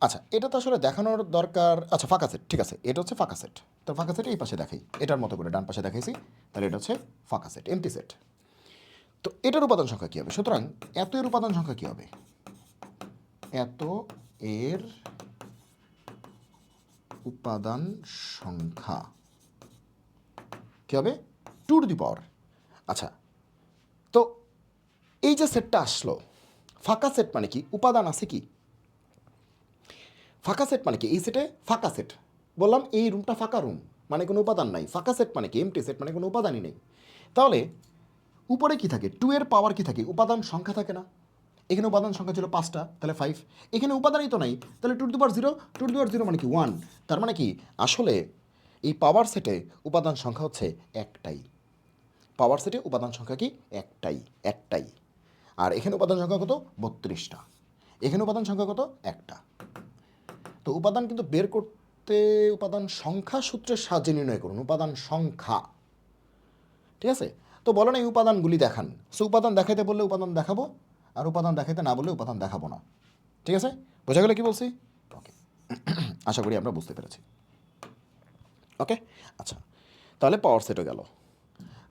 আচ্ছা, এটা তো আসলে দেখানোর দরকার। আচ্ছা, ফাঁকা সেট ঠিক আছে, এটা হচ্ছে ফাঁকা সেট। তো ফাঁকা সেট এই পাশে দেখাই, এটার মতো করে ডান পাশে দেখাইছি, তাহলে এটা হচ্ছে ফাঁকা সেট, এমটি সেট। তো এটার উপাদান সংখ্যা কী হবে? সুতরাং এত এর উপাদান সংখ্যা কী হবে? এত এর উপাদান সংখ্যা কী হবে? 2^। আচ্ছা, তো এই যে সেটটা আসলো, ফাঁকা সেট মানে কি? উপাদান আছে কি? ফাঁকা সেট মানে কি? এই সেটে ফাঁকা সেট বললাম, এই রুমটা ফাঁকা রুম, মানে কোনো উপাদান নাই। ফাঁকা সেট মানে কি? এমটি সেট মানে কোনো উপাদানই নেই। তাহলে উপরে কি থাকে? 2 এর পাওয়ার কি থাকে? উপাদান সংখ্যা থাকে না? এখানে উপাদান সংখ্যা ছিল 5টা, তাহলে 5। এখানে উপাদানই তো নাই, তাহলে 2^0, 2^0 মানে কি 1। তার মানে কি আসলে এই পাওয়ার সেটে উপাদান সংখ্যা হচ্ছে একটাই। পাওয়ার সেটে উপাদান সংখ্যা কি? একটাই, একটাই। আর এখানে উপাদান সংখ্যা কত? 32টা। এখানে উপাদান সংখ্যা কত? একটা। তো উপাদান কিন্তু বের করতে উপাদান সংখ্যা সূত্রের সাহায্যে নির্ণয় করুন, উপাদান সংখ্যা ঠিক আছে। তো বলো না এই উপাদানগুলি দেখান, সো উপাদান দেখাইতে বললে উপাদান দেখাবো, আর উপাদান দেখাইতে না বললে উপাদান দেখাবো না। ঠিক আছে, বোঝা গেলে কি বলছি? ওকে, আশা করি আমরা বুঝতে পেরেছি। ওকে, আচ্ছা, তাহলে পাওয়ার সেটও গেল।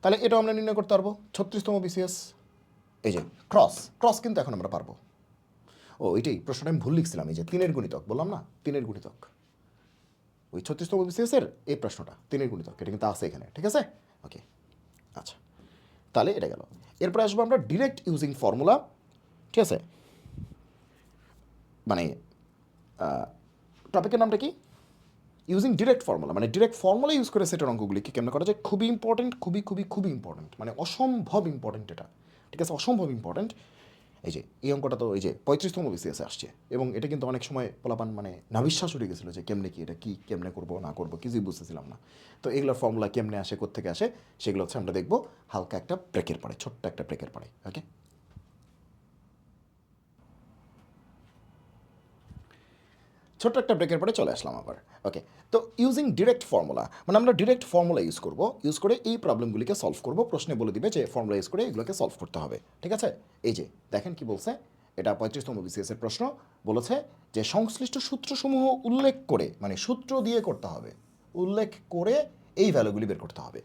তাহলে এটাও আমরা নির্ণয় করতে পারবো, 36তম বিসিএস। এই যে ক্রস, ক্রস কিন্তু এখন আমরা পারবো। ও এইটাই প্রশ্নটা আমি ভুল লিখছিলাম, এই যে 3-এর গুণিতক বললাম না, 3-এর গুণিতক, ওই 36তম বিসিএসের এই প্রশ্নটা 3-এর গুণিতক, এটা কিন্তু আছে এখানে। ঠিক আছে, ওকে, আচ্ছা, তাহলে এটা গেল। এরপরে আসবো আমরা ডিরেক্ট ইউজিং ফর্মুলা। ঠিক আছে, মানে টপিকের নামটা কি? ইউজিং ডিরেক্ট ফর্মুলা, মানে ডিরেক্ট ফর্মুলা ইউজ করে সেটের অঙ্কগুলিকে কেমন করা যায়, খুবই ইম্পর্টেন্ট, খুবই খুবই খুবই ইম্পর্টেন্ট, মানে অসম্ভব ইম্পর্টেন্ট এটা। ঠিক আছে, অসম্ভব ইম্পর্টেন্ট। এই যে এই অঙ্কটা তো এই যে 35তম বিসিএসে আসছে, এবং এটা কিন্তু অনেক সময় পোলাপান মানে নাবিশ্বাস উঠে গেছিলো যে কেমনে কি, এটা কি কেমনে করবো না করবো কিছুই বুঝতেছিলাম না। তো এগুলোর ফর্মুলা কেমনে আসে, কোত্থেকে আসে, সেগুলো হচ্ছে আমরা দেখবো হালকা একটা ব্রেকের পরে, ছোট্ট একটা ব্রেকের পরে। ওকে, ছোট্ট একটা ব্রেকের পরে চলে আসলাম আবার। ওকে, তো ইউজিং ডিরেক্ট ফর্মুলা, মানে আমরা ডিরেক্ট ফর্মুলা ইউজ করব, ইউজ করে এই প্রবলেমগুলিকে সলভ করব। প্রশ্নে বলে দিবে যে ফর্মুলা ইউজ করে এগুলোকে সলভ করতে হবে। ঠিক আছে, এই যে দেখেন কি বলছে, এটা 35তম বিসিএসের প্রশ্ন। বলেছে যে সংশ্লিষ্ট সূত্রসমূহ উল্লেখ করে, মানে সূত্র দিয়ে করতে হবে, উল্লেখ করে এই ভ্যালুগুলি বের করতে হবে।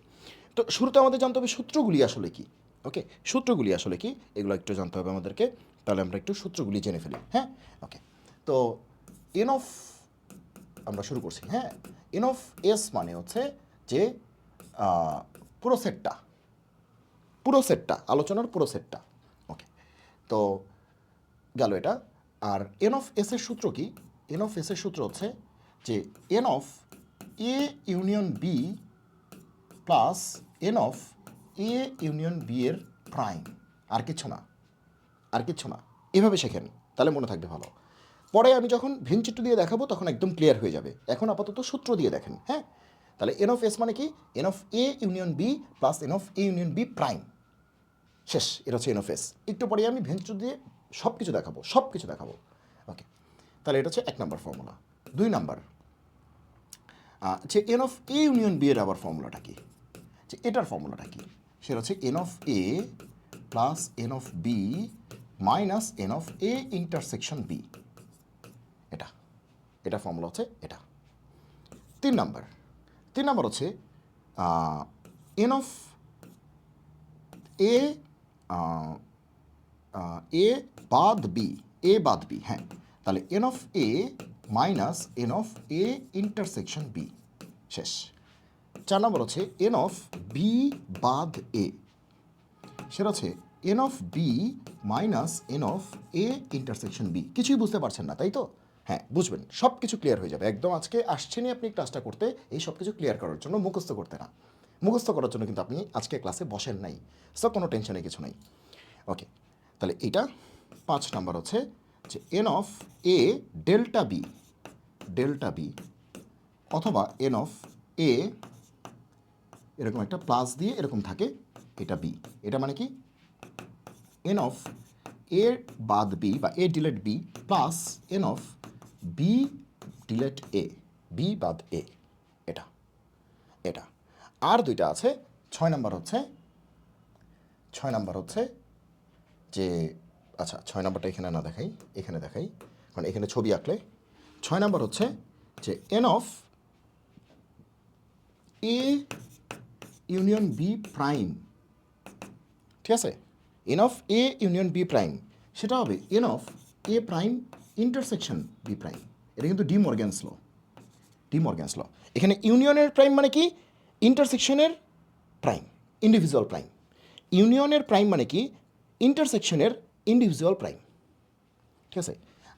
তো শুরুতে আমাদের জানতে হবে সূত্রগুলি আসলে কি। ওকে, সূত্রগুলি আসলে কি এগুলো একটু জানতে হবে আমাদেরকে। তাহলে আমরা একটু সূত্রগুলি জেনে ফেলি। হ্যাঁ, ওকে, তো এন অফ, আমরা শুরু করছি। হ্যাঁ, এন অফ এস মানে হচ্ছে যে পুরো সেটটা, পুরো সেটটা, আলোচনার পুরো সেটটা। ওকে, তো গেল এটা। আর এন অফ এসের সূত্র কি? এন অফ এসের সূত্র হচ্ছে যে N of A union B plus N of A union B এর প্রাইম, আর কিচ্ছু না, আর কিচ্ছু না। এভাবে শেখেন, তাহলে মনে থাকবে ভালো। পরে আমি যখন ভিনচিত্র দিয়ে দেখাবো তখন একদম ক্লিয়ার হয়ে যাবে। এখন আপাতত সূত্র দিয়ে দেখেন। হ্যাঁ, তাহলে এন অফ এস মানে কি N of A union B plus N of A union B prime, শেষ। এটা হচ্ছে এন অফ এস। একটু পরে আমি ভেঞ্চর দিয়ে সব কিছু দেখাবো। ওকে, তাহলে এটা হচ্ছে 1 নম্বর ফর্মুলা। 2 নাম্বার যে N of A union B এর আবার ফর্মুলাটা কি, যে এটার ফর্মুলাটা কি, সেটা হচ্ছে n of A plus N of B minus N of A intersection B. এটা ফর্মুলা হচ্ছে এটা। 3 নাম্বার হচ্ছে এন অফ এ এ বাদ বি, হ্যাঁ। তাহলে N of A minus N of A intersection B, শেষ। 4 নম্বর হচ্ছে এন অফ বি বাদ এ, সেটা হচ্ছে n of B minus N of A intersection B. কিছুই বুঝতে পারছেন না, তাই তো? হ্যাঁ, বুঝবেন, সব কিছু ক্লিয়ার হয়ে যাবে একদম। আজকে আসছেনই আপনি ক্লাসটা করতে এই সব কিছু ক্লিয়ার করার জন্য, মুখস্থ করতে না। মুখস্থ করার জন্য কিন্তু আপনি আজকে ক্লাসে বসেন নাই, সো কোনো টেনশনে কিছু নেই। ওকে, তাহলে এইটা 5 নাম্বার হচ্ছে যে N of A delta B অথবা এন অফ এ এরকম একটা প্লাস দিয়ে এরকম থাকে, এটা বি। এটা মানে কি এন অফ এ বাদ বি বা A delete B plus N of B delete A, B বাদ এ, এটা। আর দুইটা আছে। 6 নাম্বার হচ্ছে যে, আচ্ছা 6 নাম্বারটা এখানে না দেখাই, এখানে দেখাই, কারণ এখানে ছবি আঁকলে। 6 নাম্বার হচ্ছে যে N of A union B prime, ঠিক আছে? N of A union B prime সেটা হবে N of A prime intersection B prime. এটা কিন্তু ডি মর্গ্যানস ল। এখানে ইউনিয়নের প্রাইম মানে কি ইন্টারসেকশনের প্রাইম, ইন্ডিভিজুয়াল প্রাইম। ইউনিয়নের প্রাইম মানে কি ইন্টারসেকশনের ইন্ডিভিজুয়াল প্রাইম, ঠিক আছে?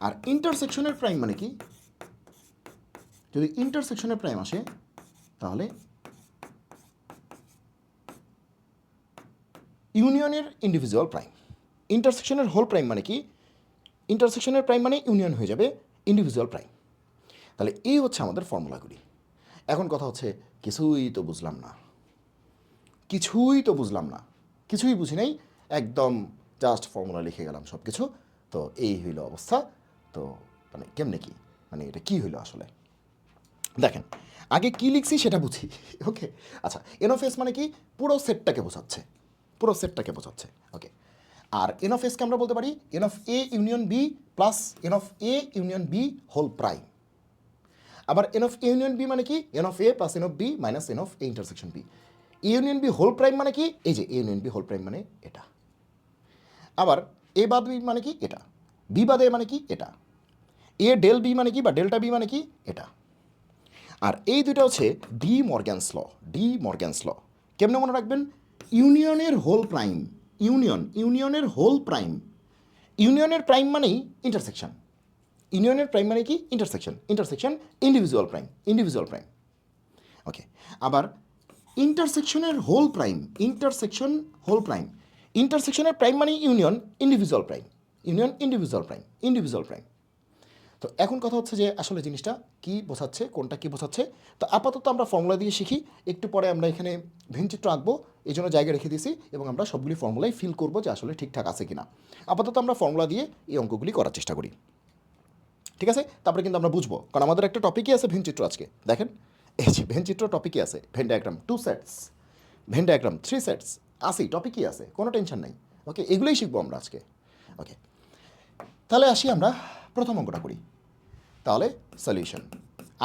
আর ইন্টারসেকশনের প্রাইম মানে কি, যদি ইন্টারসেকশনের প্রাইম আসে তাহলে ইউনিয়নের ইন্ডিভিজুয়াল প্রাইম। ইন্টারসেকশনের হোল প্রাইম মানে কি ইন্টারসেকশনের প্রাইম মানে ইউনিয়ন হয়ে যাবে ইন্ডিভিজুয়াল প্রাইম। তাহলে এই হচ্ছে আমাদের ফর্মুলাগুলি। এখন কথা হচ্ছে কিছুই তো বুঝলাম না, কিছুই বুঝি নাই, একদম জাস্ট ফর্মুলা লিখে গেলাম সব কিছু। তো এই হইল অবস্থা। তো মানে কেমনে কি, মানে এটা কি হইলো আসলে দেখেন। আগে কি লিখছি সেটা বুঝি। ওকে, আচ্ছা এন অফ এস মানে কি পুরো সেটটাকে বোঝাচ্ছে। ওকে, আর এন অফ এসকে আমরা বলতে পারি N of A union B plus N of A union B whole prime. আবার N of A union B মানে কি N of A plus N of B minus N of A intersection B. Union B whole prime মানে কি এই যে ইউনিয়ন বি হোল প্রাইম মানে এটা। আবার এ বাদ বি মানে কি এটা, বি বাদ এ মানে কি এটা, এ ডেল বি মানে কি বা ডেল্টা বি মানে কি এটা। আর এই দুটো হচ্ছে ডি মর্গ্যানস ল। কেমনে মনে রাখবেন? ইউনিয়নের হোল প্রাইম, ইউনিয়নের হোল প্রাইম, ইউনিয়নের প্রাইম মানেই ইন্টারসেকশন, ইউনিয়নের প্রাইম মানে কি ইন্টারসেকশন, ইন্ডিভিজুয়াল প্রাইম। ওকে, আবার ইন্টারসেকশনের হোল প্রাইম, ইন্টারসেকশনের প্রাইম মানে ইন্ডিভিজুয়াল প্রাইম। তো এখন কথা হচ্ছে যে আসলে জিনিসটা কি বোঝাচ্ছে, কোনটা কি বোঝাচ্ছে। তো আপাতত আমরা ফর্মুলা দিয়ে শিখি, একটু পরে আমরা এখানে ভেনচিত্র আঁকবো, এই জন্য জায়গা রেখে দিয়েছি এবং আমরা সবগুলি ফর্মুলাই ফিল করবো যে আসলে ঠিকঠাক আছে কিনা। আপাতত আমরা ফর্মুলা দিয়ে এই অঙ্কগুলি করার চেষ্টা করি, ঠিক আছে? তারপরে কিন্তু আমরা বুঝবো, কারণ আমাদের একটা টপিকই আছে ভেনচিত্র। আজকে দেখেন এই যে ভেনচিত্র টপিকই আছে, Venn diagram 2 sets, Venn diagram 3 sets, আসি টপিকই আছে, কোনো টেনশন নাই। ওকে, এগুলোই শিখবো আমরা আজকে। ওকে, তাহলে আসি আমরা প্রথম অঙ্কটা করি। তাহলে সলিউশন,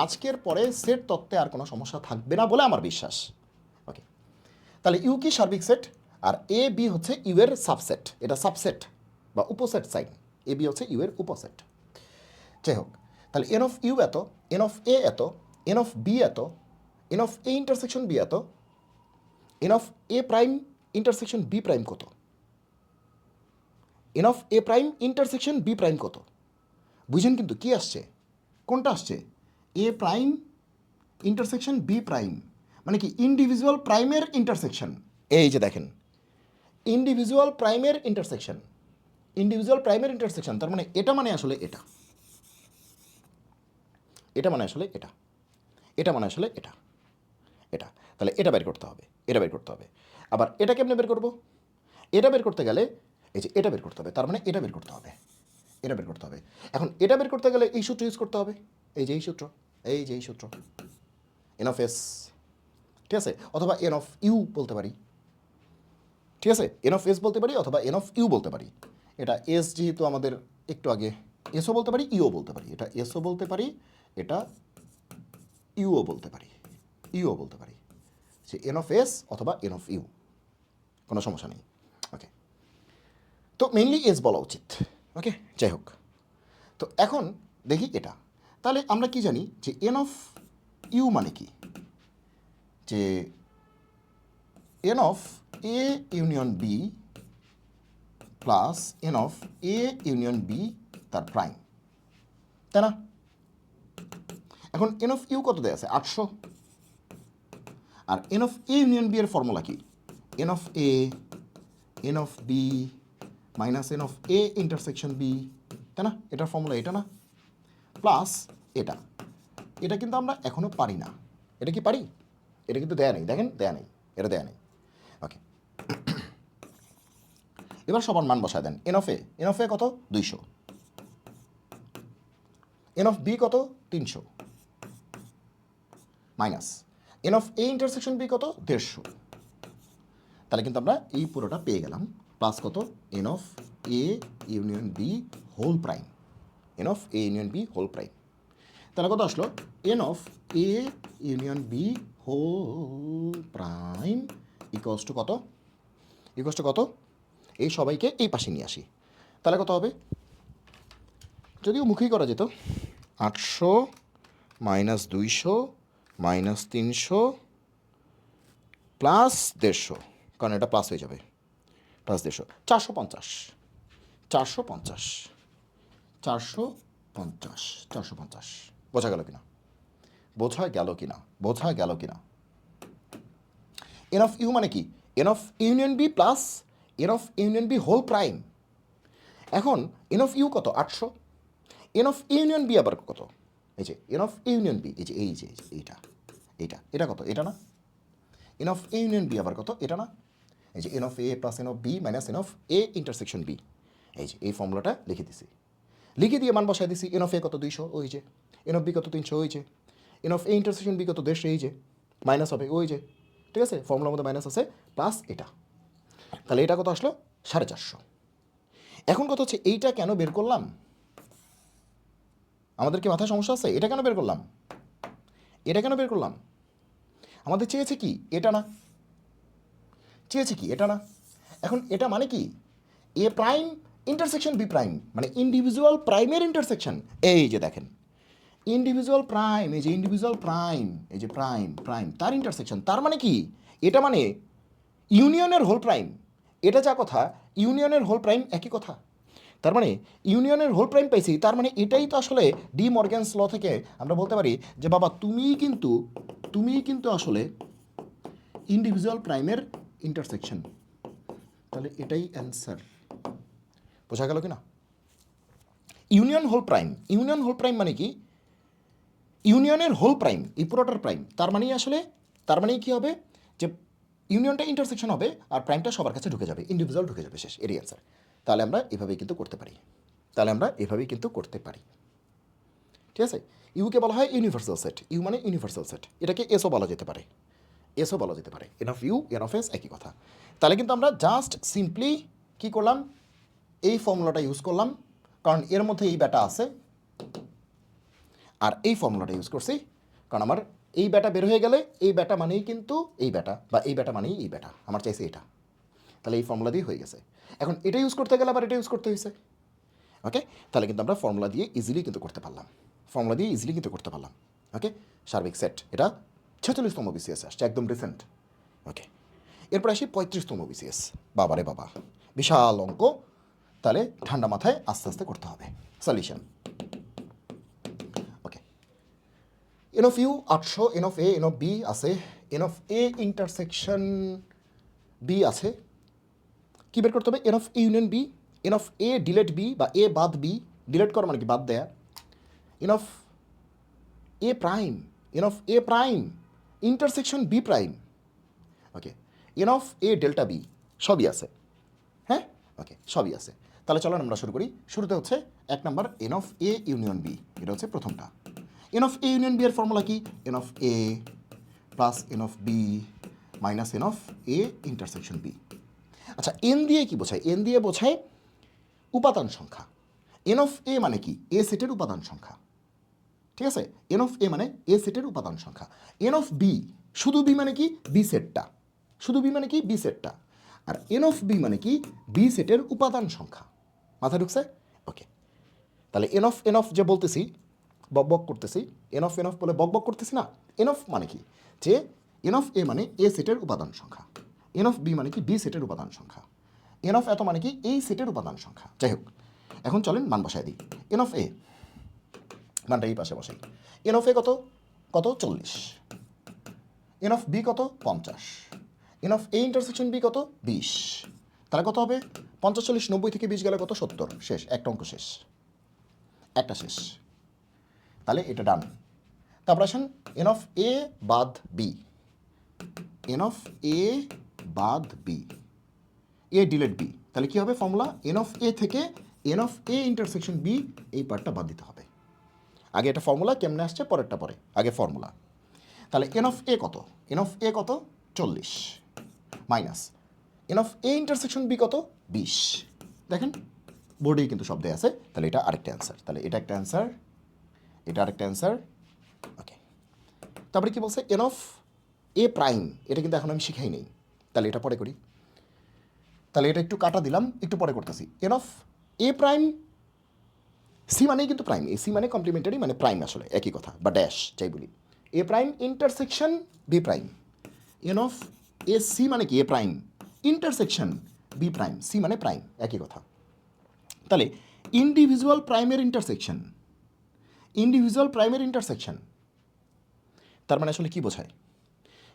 আজকের পরে সেট তত্ত্বে আর কোনো সমস্যা থাকবে না বলে আমার বিশ্বাস। ওকে, তাহলে ইউ কি সার্বিক সেট, আর এ বি হচ্ছে ইউ এর সাবসেট, এটা সাবসেট বা উপসেট সাইন, এ বি হচ্ছে ইউ এর উপসেট। যাই হোক, তাহলে এন অফ ইউ এত, এন অফ এ এত, এন অফ বি এত, N of A intersection B এত, N of A prime intersection B prime কত, N of A prime intersection B prime কত। বুঝেন কিন্তু কি আসছে, কোনটা আসছে? A prime intersection B prime মানে কি ইন্ডিভিজুয়াল প্রাইমের ইন্টারসেকশন। এই যে দেখেন ইন্ডিভিজুয়াল প্রাইমের ইন্টারসেকশন, তার মানে এটা মানে আসলে এটা, এটা মানে আসলে এটা, এটা মানে আসলে এটা। এটা, তাহলে এটা বের করতে হবে, এটা বের করতে হবে। আবার এটা কেমনে বের করব? এটা বের করতে গেলে এই যে এটা বের করতে হবে, তার মানে এটা বের করতে হবে, এটা বের করতে হবে। এখন এটা বের করতে গেলে এই সূত্র ইউজ করতে হবে, এই যে এই সূত্র, এই যে এই সূত্র, এন অফ এস, ঠিক আছে? অথবা এন অফ ইউ বলতে পারি, ঠিক আছে? এন অফ এস বলতে পারি অথবা এন অফ ইউ বলতে পারি। এটা এস যেহেতু আমাদের একটু আগে, এসও বলতে পারি, ইও বলতে পারি, এটা এসও বলতে পারি, এটা ইউও বলতে পারি, ইউও বলতে পারি, সে এন অফ এস অথবা এন অফ ইউ, কোনো সমস্যা নেই। ওকে, তো মেইনলি এস বলা উচিত। ওকে, যাই হোক, তো এখন দেখি এটা, তাহলে আমরা কি জানি যে এন অফ ইউ মানে কি, যে N of A union B plus N of A union B তার প্রাইম, তাই না? এখন এন অফ ইউ কত দেয়া আছে? 800। আর N of A union B এর ফর্মুলা কি? N of A, N of B minus N of A intersection B, তাই না? এটার ফর্মুলা এটা না, প্লাস এটা, এটা কিন্তু আমরা এখনও পারি না। এটা কি পারি? এটা কিন্তু দেয়া নেই, দেখেন দেয়া নেই, এটা দেয়া নেই। ওকে, এবার সবার মান বসায় দেন। এন অফ এ কত? 200। এন অফ বি কত? 300 minus N of A intersection B কত? 150। তাহলে কিন্তু আমরা এই পুরোটা পেয়ে গেলাম, প্লাস কত? N of A union B whole prime, N of A union B whole prime. তাহলে কত আসলো? N of A union B whole prime equals to কত? ইকুয়ালস টু কত? এই সবাইকে এই পাশে নিয়ে আসি, তাহলে কত হবে? যদিও মুখেই করা যেত, 800 মাইনাস 200 মাইনাস 300 প্লাস 150, কারণ এটা প্লাস হয়ে যাবে, প্লাস 150, 450, 450, 450, 450। বোঝা গেল কিনা? বোঝা গেল কিনা? বোঝা গেল কিনা? এন অফ ইউ মানে কি? N of union B plus N of union B whole prime. এখন এন অফ ইউ কত? 800। এন অফ ইউনিয়ন বি আবার কত? এই যে এন অফ ইউনিয়ন বি, এই যে এই যে এইটা, এইটা, এটা কত? এটা না? N of A union B আবার কত? এটা না? এই যে N of A plus N of B minus N of A intersection B, এই যে এই ফর্মুলাটা লিখে দিছি, লিখে দিয়ে মান বসায় দিছি। এন অফ এ কত? 200, ওই যে। এন অফ বি কত? 300, ওই যে। N of A intersection B কত? 150, এই যে। মাইনাস হবে, ওই যে। ঠিক আছে, ফর্মুলার মধ্যে মাইনাস আছে, প্লাস এটা। তাহলে এটা কত আসলো? 450। এখন কথা হচ্ছে এইটা কেন বের করলাম? আমাদের কি মাথায় সমস্যা আছে? এটা কেন বের করলাম? এটা কেন বের করলাম? আমাদের চেয়েছে কি? এটা না? চেয়েছে কি? এটা না? এখন এটা মানে কি? A prime intersection B prime, মানে ইন্ডিভিজুয়াল প্রাইমের ইন্টারসেকশন। এই যে দেখেন, ইন্ডিভিজুয়াল প্রাইম, এই যে ইন্ডিভিজুয়াল প্রাইম, এই যে প্রাইম প্রাইম তার ইন্টারসেকশন। তার মানে কি? এটা মানে ইউনিয়নের হোল প্রাইম। এটা যা কথা, ইউনিয়নের হোল প্রাইম একই কথা। তার মানে ইউনিয়নের হোল প্রাইম পাইছি, তার মানে এটাই তো আসলে ডি মর্গ্যানস ল থেকে আমরা বলতে পারি যে বাবা তুমিই কিন্তু আসলে ইন্ডিভিজুয়াল প্রাইমের ইন্টারসেকশন। তাহলে এটাই অ্যান্সার। বোঝা গেল কি না? Union whole prime, union whole prime মানে কি? ইউনিয়নের হোল প্রাইম, এই পুরোটার প্রাইম। তার মানেই আসলে, তার মানেই কী হবে? যে ইউনিয়নটা ইন্টারসেকশন হবে আর প্রাইমটা সবার কাছে ঢুকে যাবে, ইন্ডিভিজুয়াল ঢুকে যাবে, শেষ, এরই অ্যান্সার। তাহলে আমরা এভাবেই কিন্তু করতে পারি, তাহলে আমরা এভাবেই কিন্তু করতে পারি। ঠিক আছে, ইউকে বলা হয় ইউনিভার্সাল সেট, ইউ মানে ইউনিভার্সাল সেট। এটাকে এসও বলা যেতে পারে, এসও বলা যেতে পারে। N of U, n of S একই কথা। তাহলে কিন্তু আমরা জাস্ট সিম্পলি কী করলাম? এই ফর্মুলাটা ইউজ করলাম, কারণ এর মধ্যে এই ব্যাটা আছে, আর এই ফর্মুলাটা ইউজ করছি কারণ আমার এই ব্যাটা বের হয়ে গেলে এই ব্যাটা মানেই কিন্তু এই ব্যাটা, বা এই ব্যাটা মানেই এই ব্যাটা, আমার চাইছে এটা। তাহলে এই ফর্মুলা দিয়ে হয়ে গেছে। এখন এটা ইউজ করতে গেলে আবার এটা ইউজ করতে হয়েছে। ওকে, তাহলে কিন্তু আমরা ফর্মুলা দিয়ে ইজিলি কিন্তু করতে পারলাম, ফর্মুলা দিয়ে ইজিলি কিন্তু করতে পারলাম। ওকে, সার্বিক সেট এটা 46তম বিসিএস আসছে, একদম রিসেন্ট। ওকে, এরপর আসি 35তম বিসিএস। বাবারে বাবা, বিশাল অঙ্ক। তাহলে ঠান্ডা মাথায় আস্তে আস্তে করতে হবে। Solution, okay. N of U 800, N of A, N of B আছে, N of A intersection B আছে। কী বের করতে হবে? N of A union B, N of A delete B, বা এ বাদ বি, ডিলেট করা মানে কি? বাদ দেয়া। N of A prime, N of A prime intersection B prime, okay, N of A delta B সবই আছে, হ্যাঁ, ওকে, সবই আছে। তাহলে চলেন আমরা শুরু করি। শুরুতে হচ্ছে 1 number n of A union B, এটা হচ্ছে প্রথমটা। N of A union B এর ফর্মুলা কি? N of A plus N of B minus N of A intersection B. আচ্ছা, এন দিয়ে কি বোঝায়? এন দিয়ে বোঝায় উপাদান সংখ্যা। এন অফ এ মানে কি? এ সেটের উপাদান সংখ্যা, ঠিক আছে? এন অফ এ মানে এ সেটের উপাদান সংখ্যা। এন অফ বি, শুধু বি মানে কি? বি সেটটা, শুধু বি মানে কি? বি সেটটা। আর এন অফ বি মানে কি? বি সেটের উপাদান সংখ্যা। মাথায় ঢুকছে? ওকে, তাহলে এন অফ যে বলতেছি, বক বক করতেছি, এন অফ বলে বক বক করতেছি না। এন অফ মানে কি? যে এন অফ এ মানে এ সেটের উপাদান সংখ্যা, এন অফ বি মানে কি? বি সেটের উপাদান সংখ্যা, এন অফ এত মানে কি? এই সেটের উপাদান সংখ্যা। যাই হোক, এখন চলেন মান বসায় দিই। এন অফ এ মানটা এই পাশে বসাই। এন অফ এ কত? কত? 40। এন অফ বি কত? 50। N of A intersection B কত? 20। তাহলে কত হবে? 50, 40, 90 থেকে 20 গেলে কত? 70। শেষ, একটা অঙ্ক শেষ, একটা শেষ। তাহলে এটা ডান। তারপর আসেন এন অফ এ বাদ বি, এন অফ এ বাদ বি, এ ডিলেট বি। তাহলে কী হবে ফর্মুলা? এন অফ এ থেকে n of A intersection B, এই পার্টটা বাদ দিতে হবে। আগে এটা ফর্মুলা, কেমনে আসছে পরেরটা পরে, আগে ফর্মুলা। তাহলে এন অফ এ কত? এন অফ এ কত? 40 minus N of A intersection B কত? 20। দেখেন বোর্ডেই কিন্তু সব দেয়া আছে। তাহলে এটা আরেকটা অ্যান্সার, তাহলে এটা একটা অ্যান্সার, এটা আরেকটা অ্যান্সার, ওকে। তারপরে কি বলছে? এন অফ এ প্রাইম, এটা কিন্তু এখন আমি শিখাই নেই, তাহলে এটা পরে করি। তাহলে এটা একটু কাটা দিলাম, একটু পরে করতেছি। N of A prime, C মানেই কিন্তু প্রাইম, এ সি মানে কমপ্লিমেন্টারি মানে প্রাইম, আসলে একই কথা, বা ড্যাশ যাই বলি। A prime intersection B prime, N of A C মানে কি? A prime intersection B prime, C মানে প্রাইম, একই কথা। তাহলে ইন্ডিভিজুয়াল প্রাইমের ইন্টারসেকশন, ইন্ডিভিজুয়াল প্রাইমের ইন্টারসেকশন, তার মানে আসলে কি বোঝায়?